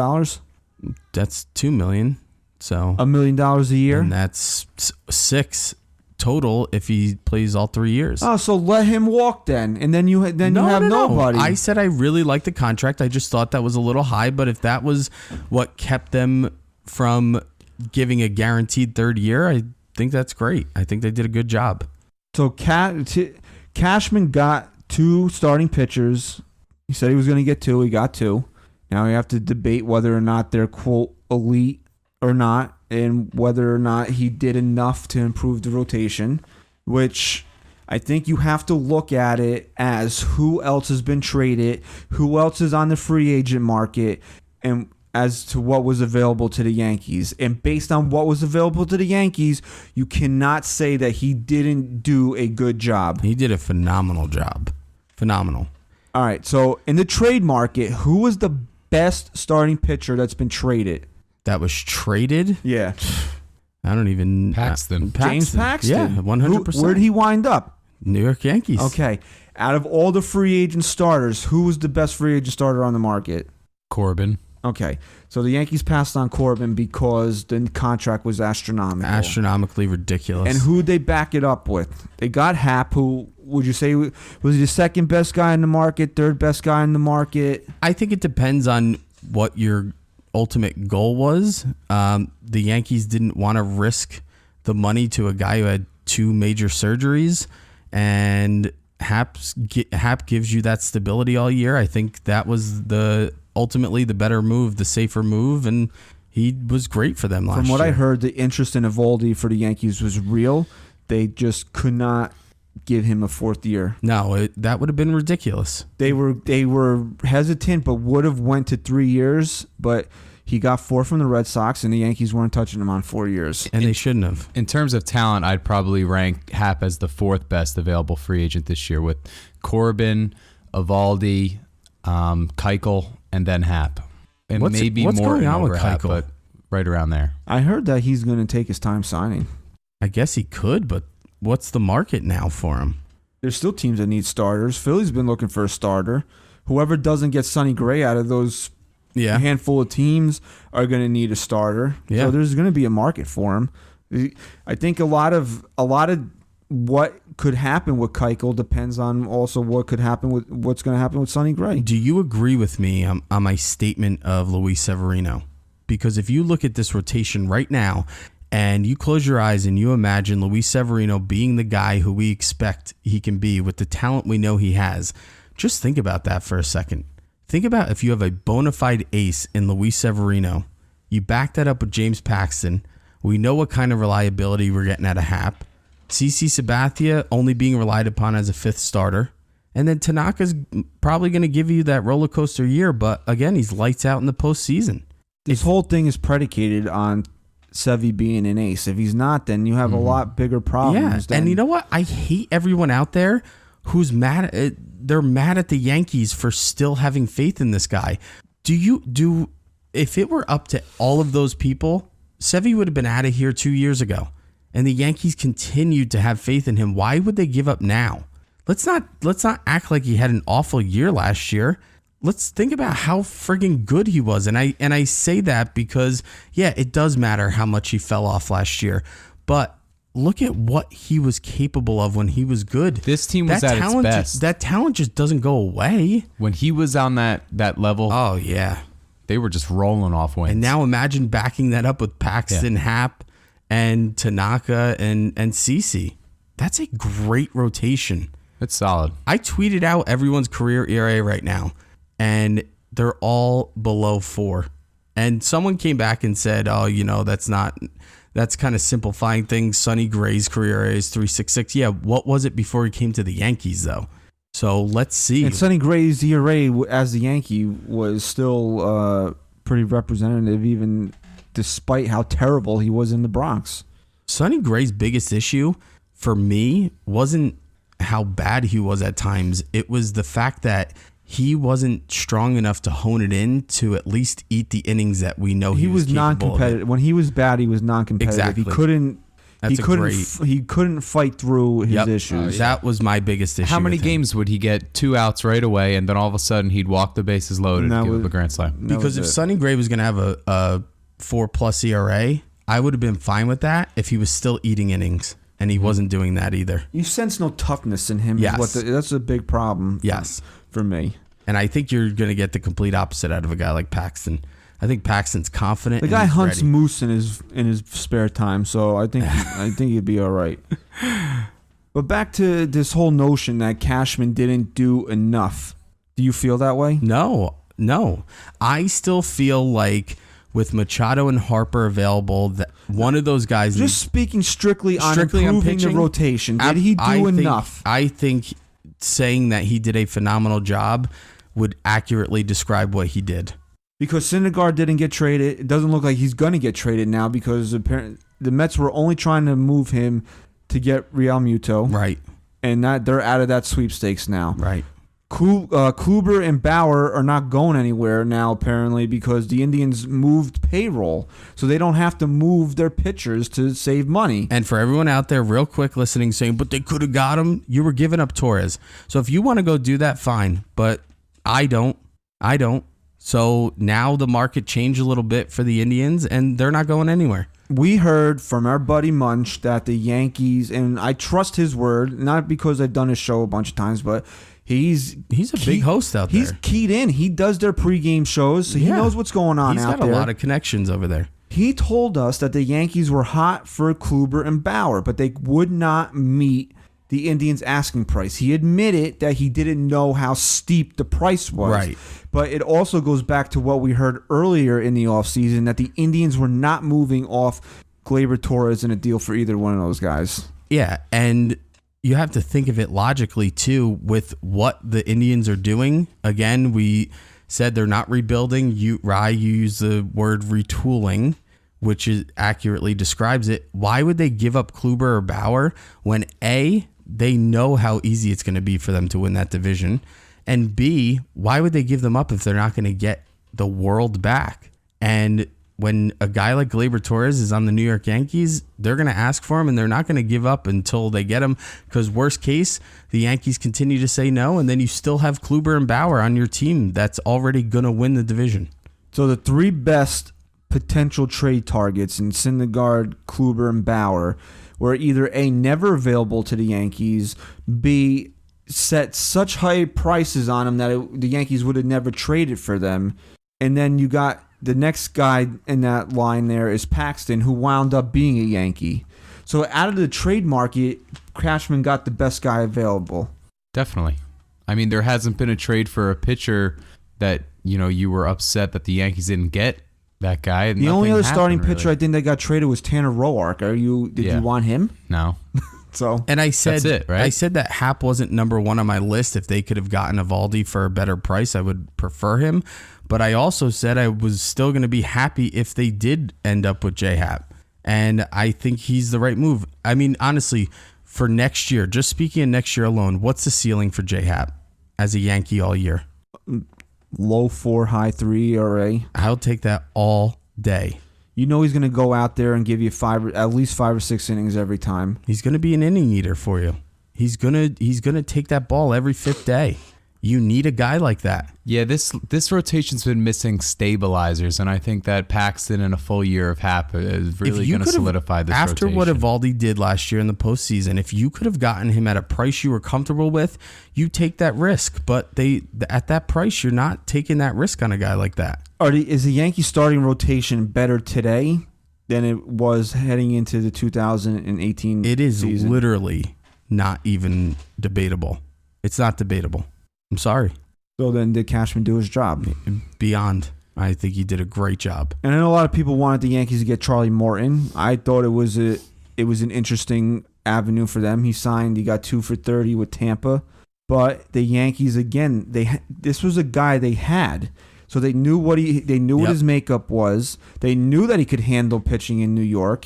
That's $2 million. So $1 million a year? And that's 6 total if he plays all 3 years. Oh, so let him walk then, and then you have nobody. I said I really like the contract. I just thought that was a little high, but if that was what kept them from giving a guaranteed third year, I think that's great. I think they did a good job. So Cashman got 2 starting pitchers. He said he was going to get 2. He got 2. Now you have to debate whether or not they're, quote, elite or not, and whether or not he did enough to improve the rotation, which I think you have to look at it as who else has been traded, who else is on the free agent market, and as to what was available to the Yankees. And based on what was available to the Yankees, you cannot say that he didn't do a good job. He did a phenomenal job. Phenomenal. All right, so in the trade market, who was the best starting pitcher that's been traded? That was traded? Yeah. I don't even... Paxton. James Paxton. Yeah, 100%. Where did he wind up? New York Yankees. Okay. Out of all the free agent starters, who was the best free agent starter on the market? Corbin. Okay. So the Yankees passed on Corbin because the contract was astronomical. Astronomically ridiculous. And who'd they back it up with? They got Happ, who, would you say, was he the second best guy in the market, third best guy in the market? I think it depends on what your ultimate goal was. The Yankees didn't want to risk the money to a guy who had 2 major surgeries, and Happ gives you that stability all year. I think that was ultimately the better move, the safer move, and he was great for them last year. From what I heard, the interest in Eovaldi for the Yankees was real. They just could not give him a 4th year. No, that would have been ridiculous. They were hesitant, but would have went to 3 years, but he got 4 from the Red Sox, and the Yankees weren't touching him on 4 years. And they shouldn't have. In terms of talent, I'd probably rank Happ as the 4th best available free agent this year, with Corbin, Eovaldi, Keuchel, and then Happ. And what's maybe more going on with Happ, Keuchel? but right around there. I heard that he's going to take his time signing. I guess he could, but what's the market now for him? There's still teams that need starters. Philly's been looking for a starter. Whoever doesn't get Sonny Gray out of those handful of teams are going to need a starter. Yeah. So there's going to be a market for him. I think a lot of what could happen with Keuchel depends on also what's going to happen with Sonny Gray. Do you agree with me on my statement of Luis Severino? Because if you look at this rotation right now and you close your eyes and you imagine Luis Severino being the guy who we expect he can be with the talent we know he has, just think about that for a second. Think about if you have a bona fide ace in Luis Severino. You back that up with James Paxton. We know what kind of reliability we're getting out of Happ. CC Sabathia only being relied upon as a fifth starter. And then Tanaka's probably going to give you that roller coaster year. But again, he's lights out in the postseason. This whole thing is predicated on Sevy being an ace. If he's not, then you have a lot bigger problems. Yeah, and you know what? I hate everyone out there who's mad at they're mad at the Yankees for still having faith in this guy. If it were up to all of those people, Sevy would have been out of here 2 years ago. And the Yankees continued to have faith in him. Why would they give up now? Let's not act like he had an awful year last year. Let's think about how friggin' good he was. And I say that because, yeah, it does matter how much he fell off last year. But look at what he was capable of when he was good. This team was at its best. That talent just doesn't go away. When he was on that level, oh, yeah. They were just rolling off wins. And now imagine backing that up with Paxton, Happ, and Tanaka, and CC. That's a great rotation. It's solid. I tweeted out everyone's career ERA right now, and they're all below 4. And someone came back and said, oh, that's kind of simplifying things. Sonny Gray's career ERA is 3.66. Yeah, what was it before he came to the Yankees, though? So let's see. And Sonny Gray's ERA as the Yankee was still pretty representative, even despite how terrible he was in the Bronx. Sonny Gray's biggest issue for me wasn't how bad he was at times. It was the fact that he wasn't strong enough to hone it in to at least eat the innings that we know he was non-competitive. When he was bad, he was non-competitive. Exactly. He couldn't fight through his issues. That was my biggest issue. How many games would he get 2 outs right away, and then all of a sudden he'd walk the bases loaded and give up a grand slam? Because if Sonny Gray was going to have a 4+ ERA, I would have been fine with that if he was still eating innings, and he wasn't doing that either. You sense no toughness in him. Yes. That's a big problem. Yes. For me. And I think you're going to get the complete opposite out of a guy like Paxton. I think Paxton's confident. The guy hunts moose in his spare time, so I think he'd be all right. But back to this whole notion that Cashman didn't do enough. Do you feel that way? No. I still feel like with Machado and Harper available, that one of those guys. Just speaking strictly on improving pitching, the rotation, did he do enough? I think saying that he did a phenomenal job would accurately describe what he did. Because Syndergaard didn't get traded. It doesn't look like he's going to get traded now because apparently the Mets were only trying to move him to get Real Muto. Right. And they're out of that sweepstakes now. Right. Kluber and Bauer are not going anywhere now, apparently, because the Indians moved payroll. So they don't have to move their pitchers to save money. And for everyone out there real quick listening saying, but they could have got him, you were giving up Torres. So if you want to go do that, fine. But I don't. So now the market changed a little bit for the Indians, and they're not going anywhere. We heard from our buddy Munch that the Yankees, and I trust his word, not because I've done his show a bunch of times, but he's a big host out there. He's keyed in. He does their pregame shows, so he knows what's going on out there. He's got a lot of connections over there. He told us that the Yankees were hot for Kluber and Bauer, but they would not meet the Indians' asking price. He admitted that he didn't know how steep the price was. Right. But it also goes back to what we heard earlier in the offseason, that the Indians were not moving off Gleyber Torres in a deal for either one of those guys. Yeah, and you have to think of it logically, too, with what the Indians are doing. Again, we said they're not rebuilding. You use the word retooling, which accurately describes it. Why would they give up Kluber or Bauer when A, they know how easy it's going to be for them to win that division, and B, why would they give them up if they're not going to get the world back? And when a guy like Gleyber Torres is on the New York Yankees, they're going to ask for him, and they're not going to give up until they get him, because worst case, the Yankees continue to say no, and then you still have Kluber and Bauer on your team that's already going to win the division. So the three best potential trade targets in Syndergaard, Kluber, and Bauer were either A, never available to the Yankees, B, set such high prices on them that the Yankees would have never traded for them, and then you got the next guy in that line there is Paxton, who wound up being a Yankee. So out of the trade market, Cashman got the best guy available. Definitely. I mean, there hasn't been a trade for a pitcher that, you were upset that the Yankees didn't get that guy. The only other starting really. pitcher I think that got traded was Tanner Roark. Did you want him? No. So and I said that's it, right? I said that Happ wasn't number one on my list. If they could have gotten Eovaldi for a better price, I would prefer him. But I also said I was still going to be happy if they did end up with J Happ. And I think he's the right move. I mean, honestly, for next year, just speaking of next year alone, what's the ceiling for J Happ as a Yankee all year? Low 4, high 3 ERA. I'll take that all day. He's going to go out there and give you at least 5 or 6 innings every time. He's going to be an inning eater for you. He's gonna take that ball every 5th day. You need a guy like that. Yeah, this rotation's been missing stabilizers, and I think that Paxton in a full year of Happ is really going to solidify this after rotation. what Eovaldi did last year in the postseason, if you could have gotten him at a price you were comfortable with, you take that risk. But at that price, you're not taking that risk on a guy like that. Is the Yankee starting rotation better today than it was heading into the 2018 It is season? literally not even debatable. It's not debatable. I'm sorry. So then did Cashman do his job? Beyond. I think he did a great job. And I know a lot of people wanted the Yankees to get Charlie Morton. I thought it was an interesting avenue for them. He got 2 for $30 with Tampa. But the Yankees, again, this was a guy they had. So they knew what his makeup was. They knew that he could handle pitching in New York.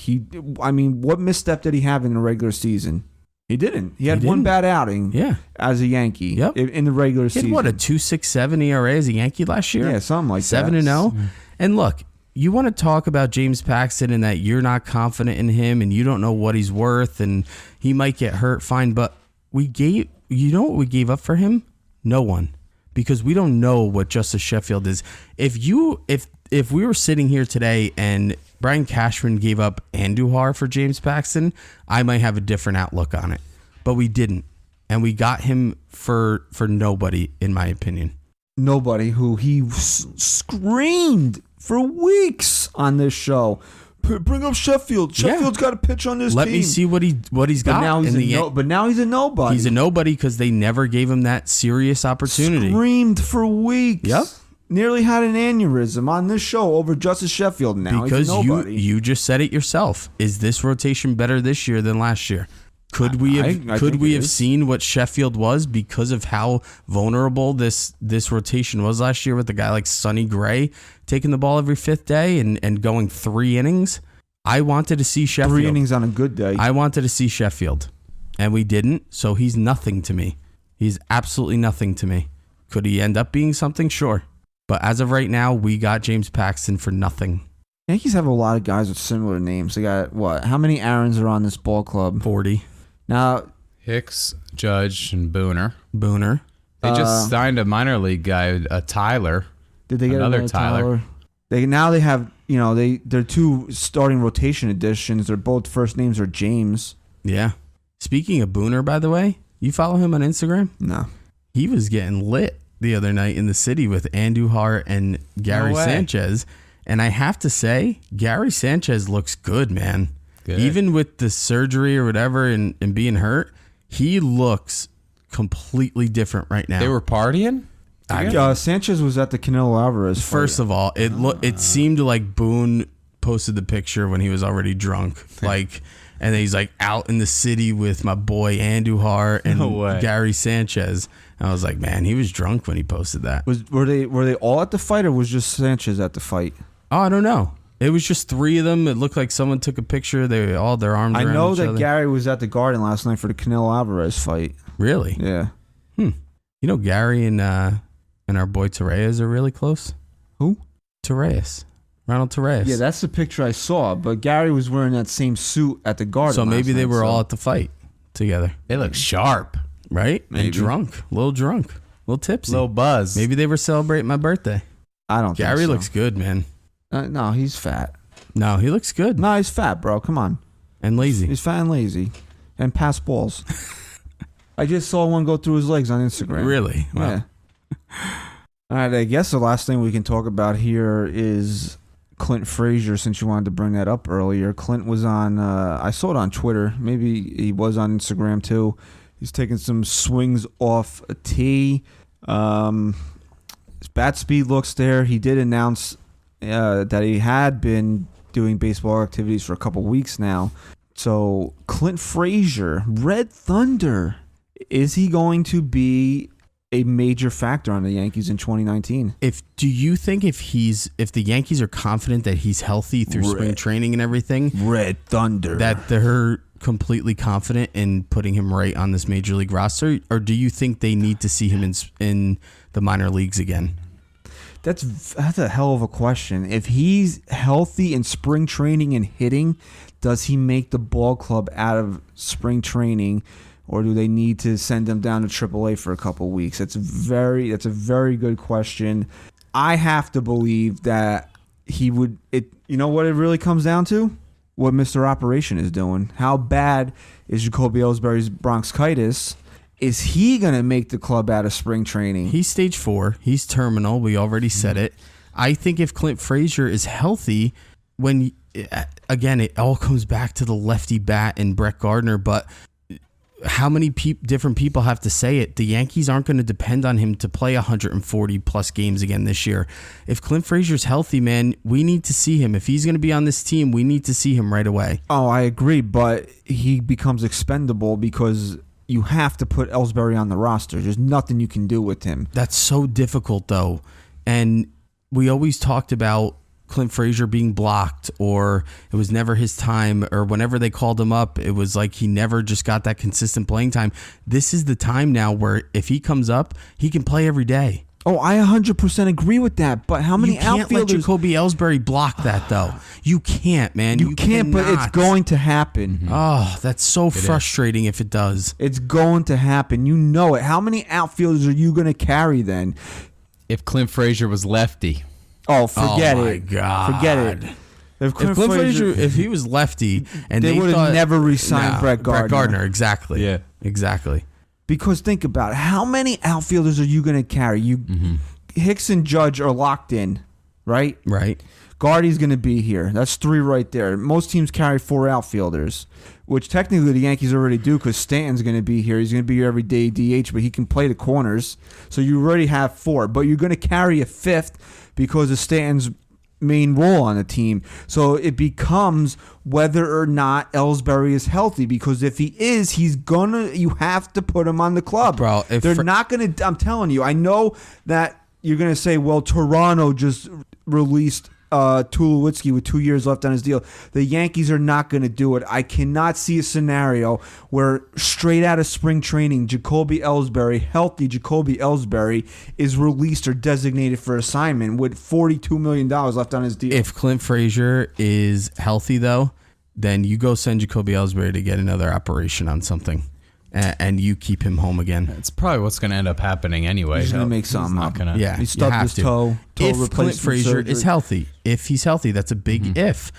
What misstep did he have in the regular season? He didn't. He had one bad outing as a Yankee in the regular season. He had, 2.67 ERA as a Yankee last year? Yeah, something like 7-0. And look, you want to talk about James Paxton and that you're not confident in him and you don't know what he's worth and he might get hurt, fine. But you know what we gave up for him? No one. Because we don't know what Justice Sheffield is. If we were sitting here today and Brian Cashman gave up Andujar for James Paxton, I might have a different outlook on it. But we didn't. And we got him for nobody, in my opinion. Nobody who he screamed for weeks on this show. Bring up Sheffield. Sheffield's got to pitch on this team. Let me see what he's got. But now he's a nobody. He's a nobody because they never gave him that serious opportunity. Screamed for weeks. Yep. Nearly had an aneurysm on this show over Justice Sheffield. Now because he's a nobody. you just said it yourself. Is this rotation better this year than last year? Could we have seen what Sheffield was because of how vulnerable this rotation was last year with a guy like Sonny Gray taking the ball every 5th day and going 3 innings? I wanted to see Sheffield. 3 innings on a good day. I wanted to see Sheffield, and we didn't, so he's nothing to me. He's absolutely nothing to me. Could he end up being something? Sure. But as of right now, we got James Paxton for nothing. Yankees have a lot of guys with similar names. They got, what? How many Aarons are on this ball club? 40. Now, Hicks, Judge, and Booner. They just signed a minor league guy, a Tyler. Did they get another Tyler? They have, they're 2 starting rotation additions. Their both first names are James. Yeah. Speaking of Booner, by the way, you follow him on Instagram? No. He was getting lit the other night in the city with Andujar and Gary Sanchez. And I have to say, Gary Sanchez looks good, man. Good. Even with the surgery or whatever and being hurt, he looks completely different right now. They were partying? Sanchez was at the Canelo Alvarez fight. First of all, it seemed like Boone posted the picture when he was already drunk. And then he's like out in the city with my boy Andujar and Gary Sanchez. And I was like, man, he was drunk when he posted that. Were they all at the fight or was just Sanchez at the fight? Oh, I don't know. It was just 3 of them. It looked like someone took a picture. They all their arms around each other. I know that Gary was at the Garden last night for the Canelo Alvarez fight. Really? Yeah. Gary and our boy Torreyes are really close. Who? Torreyes. Ronald Torreyes. Yeah, that's the picture I saw. But Gary was wearing that same suit at the Garden. So maybe they were all at the fight together. They look sharp. Right? Maybe. And drunk. A little tipsy. Little buzz. Maybe they were celebrating my birthday. I don't think so. Gary looks good, man. No, he's fat. No, he looks good. No, he's fat, bro. Come on. And lazy. He's fat and lazy. And pass balls. I just saw one go through his legs on Instagram. Really? Wow. Yeah. All right, I guess the last thing we can talk about here is Clint Frazier, since you wanted to bring that up earlier. Clint was on, I saw it on Twitter. Maybe he was on Instagram too. He's taking some swings off a tee. Bat speed looks there. He did announce that he had been doing baseball activities for a couple weeks now. So Clint Frazier, Red Thunder, is he going to be a major factor on the Yankees in 2019? Do you think if the Yankees are confident that he's healthy through spring training and everything, Red Thunder, that they're completely confident in putting him right on this major league roster, or do you think they need to see him in the minor leagues again? That's a hell of a question. If he's healthy in spring training and hitting, does he make the ball club out of spring training, or do they need to send him down to AAA for a couple weeks? That's a very good question. I have to believe that he would. You know what it really comes down to? What Mr. Operation is doing. How bad is Jacoby Ellsbury's bronchitis? Is he going to make the club out of spring training? He's stage 4. He's terminal. We already said it. I think if Clint Frazier is healthy, again, it all comes back to the lefty bat and Brett Gardner, but how many different people have to say it? The Yankees aren't going to depend on him to play 140 plus games again this year. If Clint Frazier's healthy, man, we need to see him. If he's going to be on this team, we need to see him right away. Oh, I agree, but he becomes expendable because you have to put Ellsbury on the roster. There's nothing you can do with him. That's so difficult, though. And we always talked about Clint Frazier being blocked, or it was never his time, or whenever they called him up, it was like he never just got that consistent playing time. This is the time now where if he comes up, he can play every day. Oh, I 100% agree with that, but how many outfielders... You can't let Jacoby Ellsbury block that, though. You can't, man. You can't, but it's going to happen. Mm-hmm. Oh, that's so frustrating if it does. It's going to happen. You know it. How many outfielders are you going to carry then? If Clint Frazier was lefty... Oh, forget it. Oh, my God. Forget it. If Clint Frazier, if he was lefty, and they would have never re-signed Brett Gardner. Brett Gardner, exactly. Yeah. Exactly. Because think about it. How many outfielders are you going to carry? Hicks and Judge are locked in, right? Right. Gardy's going to be here. That's 3 right there. Most teams carry 4 outfielders, which technically the Yankees already do because Stanton's going to be here. He's going to be here every day DH, but he can play the corners. So you already have 4, but you're going to carry a 5th because of Stanton's main role on the team. So it becomes whether or not Ellsbury is healthy, because if he is, you have to put him on the club. Bro, they're not going to, I'm telling you, I know that you're going to say, well, Toronto just released Tulowitzki with 2 years left on his deal. The Yankees are not going to do it. I cannot see a scenario where straight out of spring training, Jacoby Ellsbury, healthy Jacoby Ellsbury, is released or designated for assignment with $42 million left on his deal. If Clint Frazier is healthy, though, then you go send Jacoby Ellsbury to get another operation on something. And you keep him home again. It's probably what's going to end up happening anyway. He's going to make something up. Yeah, he stubbed his toe if Clint Frazier is healthy. If he's healthy, that's a big if.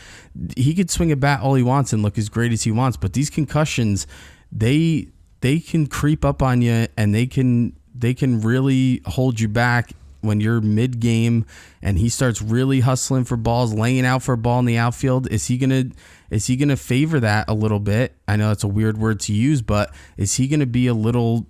He could swing a bat all he wants and look as great as he wants, but these concussions, they can creep up on you, and they can really hold you back when you're mid-game and he starts really hustling for balls, laying out for a ball in the outfield. Is he gonna favor that a little bit? I know it's a weird word to use, but is he gonna be a little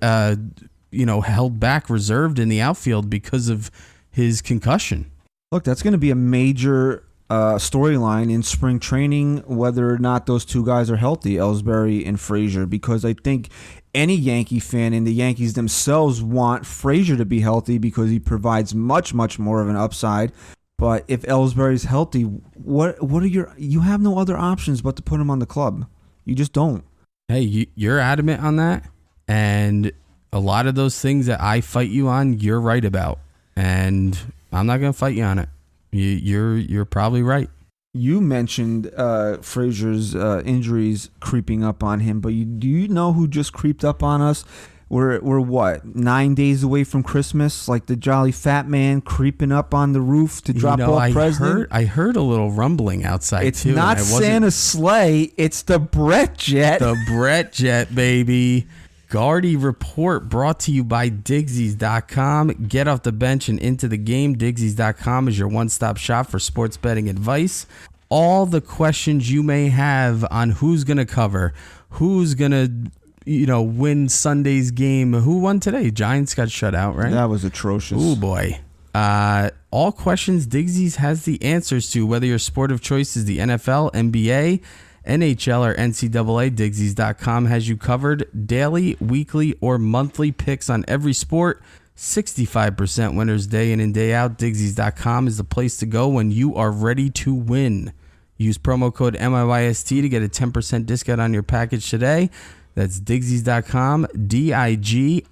held back, reserved in the outfield because of his concussion? Look, that's going to be a major storyline in spring training, whether or not those two guys are healthy, Ellsbury and Frazier, because I think any Yankee fan and the Yankees themselves want Frazier to be healthy because he provides much, much more of an upside. But if Ellsbury's healthy, you have no other options but to put him on the club. You just don't. Hey, you're adamant on that, and a lot of those things that I fight you on, you're right about, and I'm not going to fight you on it. You're probably right. You mentioned Frazier's injuries creeping up on him, but do you know who just creeped up on us? We're what, 9 days away from Christmas? Like the jolly fat man creeping up on the roof to drop off presents. I heard a little rumbling outside. It's too. Not Santa's sleigh. It's the Brett Jet. The Brett Jet, baby. Gardy Report brought to you by Digsies.com. Get off the bench and into the game. Digsies.com is your one-stop shop for sports betting advice. All the questions you may have on who's going to cover, who's going to win Sunday's game. Who won today? Giants got shut out, right? That was atrocious. Oh boy. All questions Digsies has the answers to, whether your sport of choice is the NFL, NBA, NHL, or NCAA. Digsies.com has you covered. Daily, weekly, or monthly picks on every sport. 65% winners day in and day out. Digsies.com is the place to go when you are ready to win. Use promo code NYYST to get a 10% discount on your package today. That's Digsies.com, DIGSIES.com,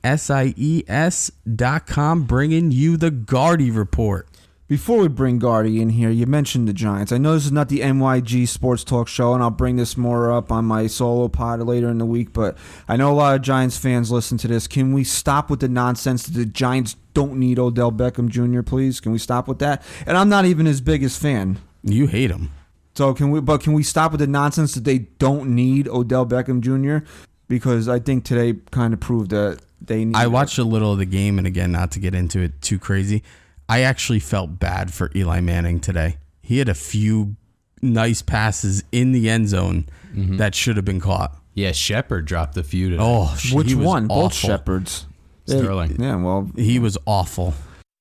bringing you the Gardy Report. Before we bring Gardy in here, you mentioned the Giants. I know this is not the NYG Sports Talk Show, and I'll bring this more up on my solo pod later in the week, but I know a lot of Giants fans listen to this. Can we stop with the nonsense that the Giants don't need Odell Beckham Jr., please? Can we stop with that? And I'm not even his biggest fan. You hate him. So can we stop with the nonsense that they don't need Odell Beckham Jr.? Because I think today kind of proved that they need. I watched a little of the game, and again, not to get into it too crazy, I actually felt bad for Eli Manning today. He had a few nice passes in the end zone that should have been caught. Yeah, Shepard dropped a few today. Oh, which one? Awful. Both Shepards. Sterling. Yeah, well, He was awful.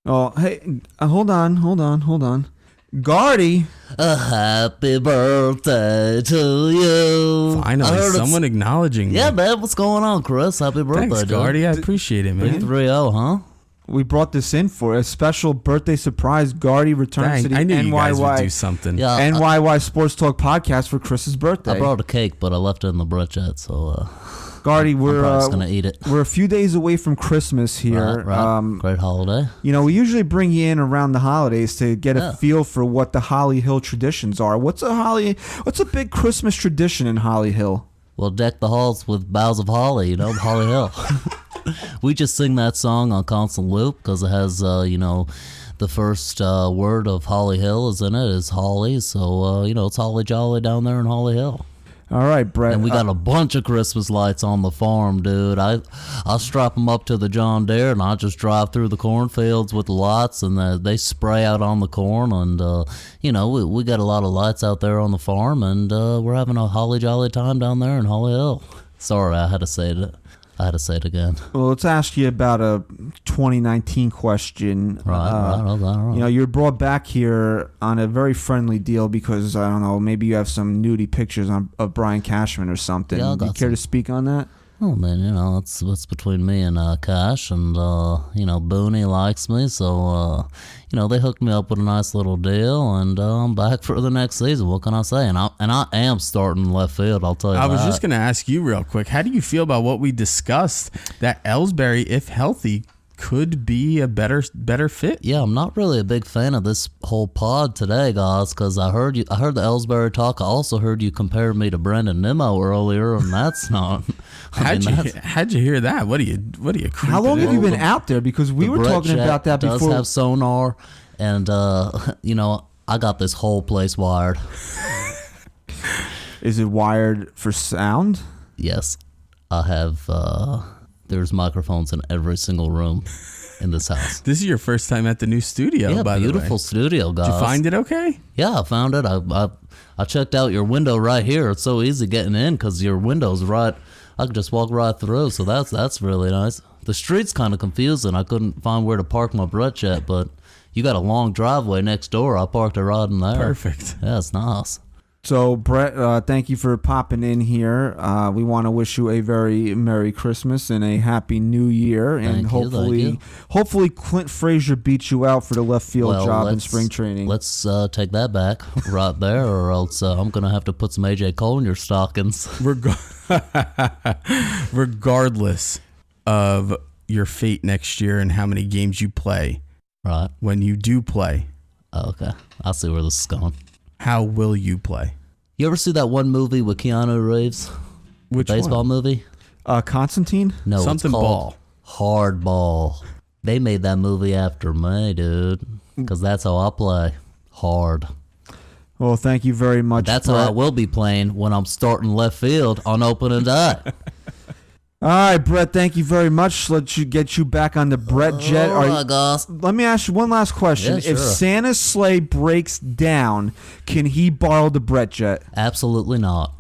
oh, hey, hold on. Gardy. A happy birthday to you. Finally, someone acknowledging me. Yeah, man. What's going on, Chris? Happy birthday, Thanks, dude. Gardy. I appreciate it, man. 3-0, huh? We brought this in for a special birthday surprise. Gardy returns to the I knew you guys would do NYY something. Yeah, NYY Sports Talk podcast for Chris's birthday. I brought a cake, but I left it in the bread chat, so Gardy, I'm we're probably just gonna eat it. we're a few days away from Christmas here. Right. Great holiday. We usually bring you in around the holidays to get a feel for what the Holly Hill traditions are. What's a big Christmas tradition in Holly Hill? Well, deck the halls with boughs of holly, Holly Hill. We just sing that song on constant loop because it has, the first word of Holly Hill is in it, is holly. So, it's holly jolly down there in Holly Hill. All right, Brett. And we got a bunch of Christmas lights on the farm, dude. I'll strap them up to the John Deere, and I'll just drive through the cornfields with the lights, and they spray out on the corn. And, we got a lot of lights out there on the farm, and we're having a holly jolly time down there in Holly Hill. Sorry, I had to say it. Again. Well, let's ask you about a 2019 question. Right. You're brought back here on a very friendly deal because, I don't know, maybe you have some nudie pictures of Brian Cashman or something. Yeah, Do you care to speak on that? Oh, man, it's between me and Cash, and, Booney likes me, so, they hooked me up with a nice little deal, and I'm back for the next season. What can I say? And I am starting left field, I'll tell you I was that. just going to ask you real quick, how do you feel about what we discussed, that Ellsbury, if healthy, could be a better fit? Yeah, I'm not really a big fan of this whole pod today, guys, because I heard the Ellsbury talk. I also heard you compare me to Brendan Nimmo earlier, and that's not... How'd you hear that? What are you How long have you been out there? Because we were talking about that before. Does have sonar, and I got this whole place wired. Is it wired for sound? Yes, I have. There's microphones in every single room in this house. This is your first time at the new studio, Yeah, by the way. beautiful studio, guys. Did you find it okay? Yeah, I found it. I checked out your window right here. It's so easy getting in because your window's right. I could just walk right through, so that's really nice. The street's kind of confusing. I couldn't find where to park my Brett yet, but you got a long driveway next door. I parked it right in there. Perfect. Yeah, it's nice. So, Brett, thank you for popping in here. We want to wish you a very Merry Christmas and a Happy New Year. And hopefully Clint Frazier beats you out for the left field job in spring training. Let's take that back right there, or else I'm going to have to put some A.J. Cole in your stockings. Regardless of your fate next year and how many games you play, right? When you do play. Oh, okay. I see where this is going. How will you play? You ever see that one movie with Keanu Reeves? Which baseball one? movie? Constantine? No, something it's called Hardball. They made that movie after me, dude, because that's how I play. Hard. Well, thank you very much. That's Brett. how I will be playing when I'm starting left field on opening day. All right, Brett, thank you very much. Let's get you back on the Brett jet. Oh, my gosh. Let me ask you one last question. Yeah, sure. If Santa's sleigh breaks down, can he borrow the Brett jet? Absolutely not.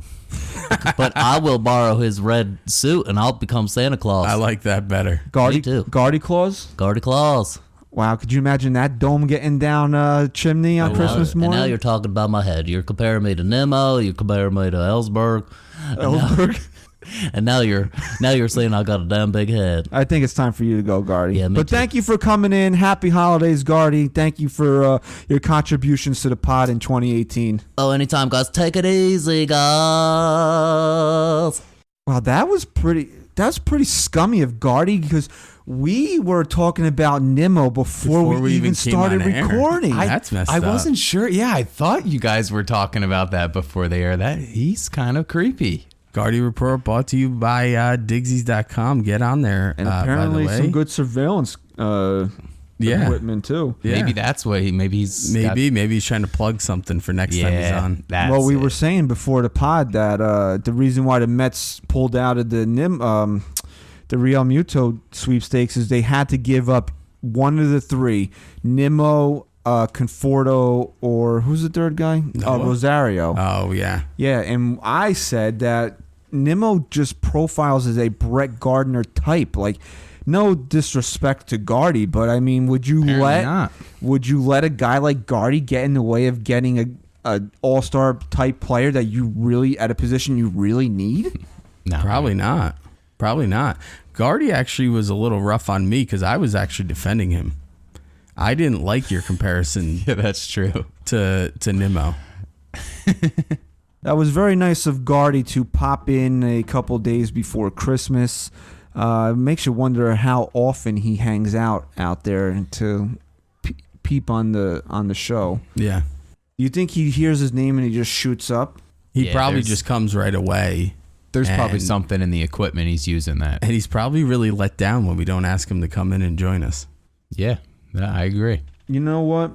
But I will borrow his red suit and I'll become Santa Claus. I like that better. Gardy, Me too. Gardy Claus. Gardy Claus. Wow, could you imagine that dome getting down chimney on Christmas And morning? now you're talking about my head. You're comparing me to Nemo. You're comparing me to Ellsberg. And now you're saying I got a damn big head. I think it's time for you to go, Gardy. Yeah, me but too. thank you for coming in. Happy holidays, Gardy. Thank you for your contributions to the pod in 2018. Oh, anytime, guys. Take it easy, guys. Wow, that was pretty scummy of Gardy because we were talking about Nemo before we even came started on air. recording. That's messed I up. wasn't sure. Yeah, I thought you guys were talking about that before the air. That he's kind of creepy. Gardy Report brought to you by Digsies.com. Get on there. And by apparently the way. some good surveillance equipment too. Yeah. Maybe that's what maybe he's Maybe he's trying to plug something for next time he's on. That's Well, we it. were saying before the pod that the reason why the Mets pulled out of the Real Muto sweepstakes is they had to give up one of the three: Nimmo, Conforto, or who's the third guy? Rosario. Oh, yeah. Yeah, and I said that Nimmo just profiles as a Brett Gardner type. Like, no disrespect to Gardy, but I mean, would you let a guy like Gardy get in the way of getting a all-star type player that you really at a position you really need? No, Probably not. Gardy actually was a little rough on me because I was actually defending him. I didn't like your comparison Yeah, that's true. to Nimmo. That was very nice of Gardy to pop in a couple days before Christmas. Makes you wonder how often he hangs out there and to peep on the show. Yeah. You think he hears his name and he just shoots up? He Yeah, probably there's- just comes right away. There's probably And- something in the equipment he's using that. And he's probably really let down when we don't ask him to come in and join us. Yeah, I agree. You know what?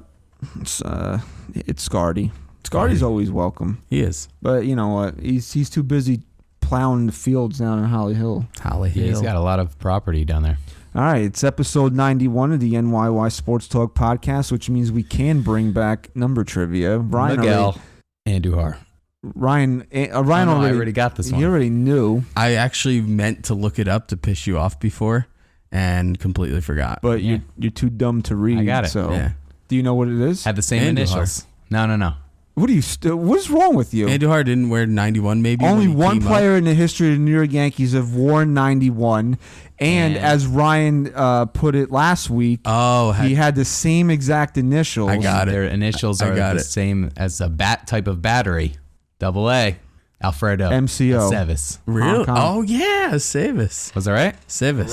It's Gardy. Gardy's always welcome. He is. But you know what? He's too busy plowing the fields down in Holly Hill. Holly Yeah, he's Hill. got a lot of property down there. All right, it's episode 91 of the NYY Sports Talk podcast, which means we can bring back number trivia. Miguel Andujar. Ryan I already already got this one. He already knew, I actually meant to look it up to piss you off before and completely forgot. but Yeah. you're too dumb to read. I got it. So, yeah. do you know what it is? Had the same Andujar. initials. No. What are you? What is wrong with you? Andujar didn't wear 91 maybe. Only when he one came player in the history of the New York Yankees have worn 91, and And- as Ryan put it last week, up. he had the same exact initials. I got it. Their initials I are got the it. same as a type of battery. AA. Alfredo. MCO. Sevis. Really? Hong Kong. Oh, yeah. Savis. Was that right? Savis.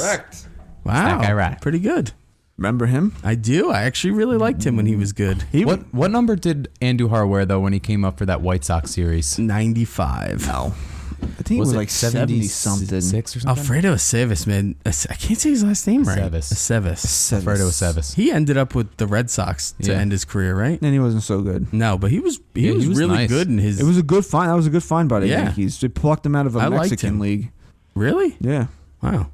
Wow. that guy right. Pretty good. Remember him? I do. I actually really liked him when he was good. What number did Andujar wear though when he came up for that White Sox series? 95. No, I think it was like 70 something. 6 or something? Alfredo Savis, man. I can't say his last name right. Savis. Savis. Alfredo Sevis. He ended up with the Red Sox to Yeah. end his career, right? And he wasn't so good. No, but he was Yeah, he was really nice. good in his. It was a good find. That was a good find by the Yeah. Yankees. They plucked him out of a I liked Mexican him. league. Really? Yeah. Wow.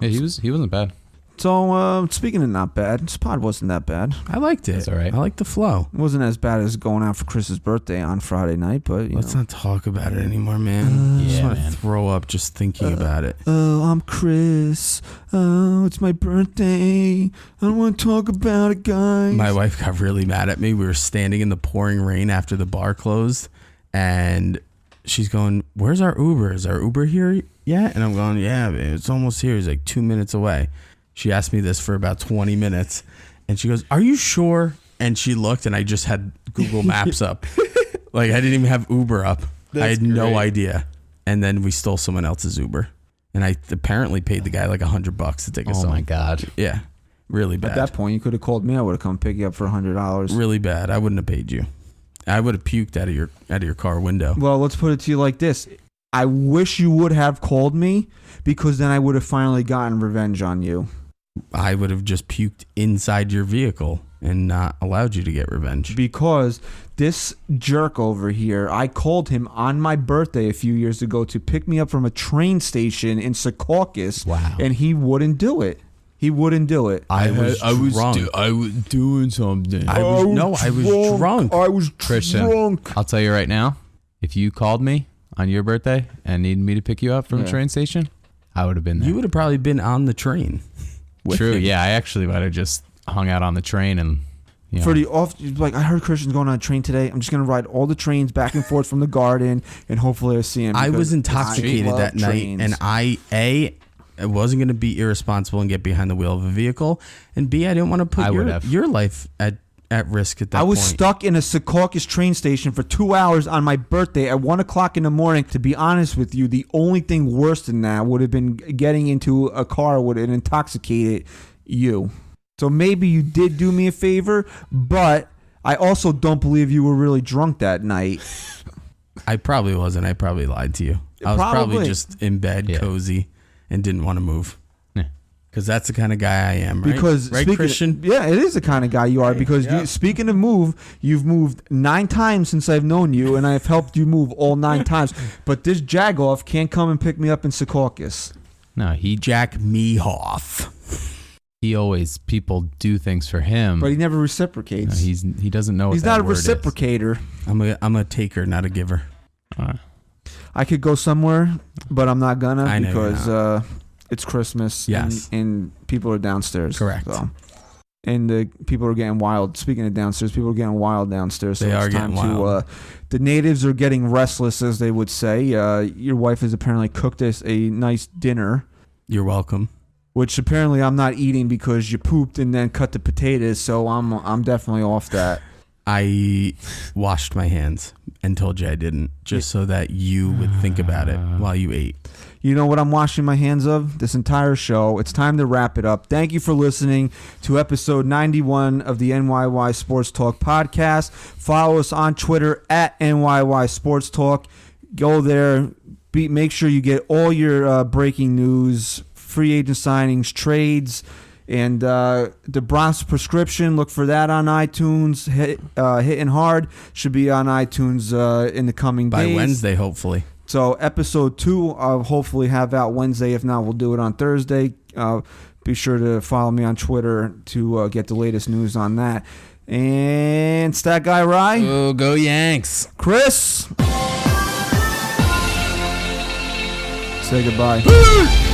Yeah, he wasn't bad. So speaking of not bad, this pod wasn't that bad. I liked it. That's all right. I liked the flow. It wasn't as bad as going out for Chris's birthday on Friday night, but you Let's know. not talk about it anymore, man. I just Yeah, want to man. throw up just thinking about it. Oh, I'm Chris. Oh, it's my birthday. I don't want to talk about it, guys. My wife got really mad at me. We were standing in the pouring rain after the bar closed, and she's going, "Where's our Uber? Is our Uber here yet?" And I'm going, "Yeah, it's almost here. It's like 2 minutes away." She asked me this for about 20 minutes, and she goes, "Are you sure?" And she looked, and I just had Google Maps up. Like, I didn't even have Uber up. I had no idea. And then we stole someone else's Uber. And I apparently paid the guy like $100 to take us Oh home. my God. Yeah. Really bad. At that point, you could have called me. I would have come pick you up for $100. Really bad. I wouldn't have paid you. I would have puked out of your car window. Well, let's put it to you like this. I wish you would have called me because then I would have finally gotten revenge on you. I would have just puked inside your vehicle and not allowed you to get revenge. Because this jerk over here, I called him on my birthday a few years ago to pick me up from a train station in Secaucus. Wow. And he wouldn't do it. He wouldn't do it. I was drunk. I was doing something. I was drunk. I was Christian, drunk. I'll tell you right now, if you called me, on your birthday and needed me to pick you up from the train station, I would have been there. You would have probably been on the train. True. Yeah, I actually might have just hung out on the train and. For the off, like I heard Christian's going on a train today. I'm just gonna ride all the trains back and forth from the Garden, and hopefully I see him. I was intoxicated that night, and I wasn't gonna be irresponsible and get behind the wheel of a vehicle, and B, I didn't want to put your life at risk at that point. I was stuck in a Secaucus train station for 2 hours on my birthday at 1 o'clock in the morning. To be honest with you, the only thing worse than that would have been getting into a car would have intoxicated you. So maybe you did do me a favor, but I also don't believe you were really drunk that night. I probably wasn't. I probably lied to you. I was probably just in bed, cozy, and didn't want to move. Because that's the kind of guy I am, right? Right, Christian? Yeah, it is the kind of guy you are. Because speaking of move, you've moved 9 times since I've known you, and I've helped you move all 9 times. But this Jagoff can't come and pick me up in Secaucus. No, he Jack me off. He always, people do things for him, but he never reciprocates. No, he doesn't know. He's not a reciprocator. I'm a taker, not a giver. I could go somewhere, but I'm not gonna because it's Christmas. Yes, and people are downstairs. Correct. So. And the people are getting wild. Speaking of downstairs, people are getting wild downstairs. So they are getting wild. The natives are getting restless, as they would say. Your wife has apparently cooked us a nice dinner. You're welcome. Which apparently I'm not eating because you pooped and then cut the potatoes, so I'm definitely off that. I washed my hands and told you I didn't, just so that you would think about it while you ate. You know what I'm washing my hands of? This entire show. It's time to wrap it up. Thank you for listening to episode 91 of the NYY Sports Talk podcast. Follow us on Twitter at NYY Sports Talk. Go there. Make sure you get all your breaking news, free agent signings, trades, and the Bronx Prescription. Look for that on iTunes. Hitting Hard should be on iTunes in the coming days. By Wednesday, hopefully. So episode 2, I'll hopefully have out Wednesday. If not, we'll do it on Thursday. Be sure to follow me on Twitter to get the latest news on that. And Stat Guy Rye. Oh, go Yanks. Chris. Say goodbye.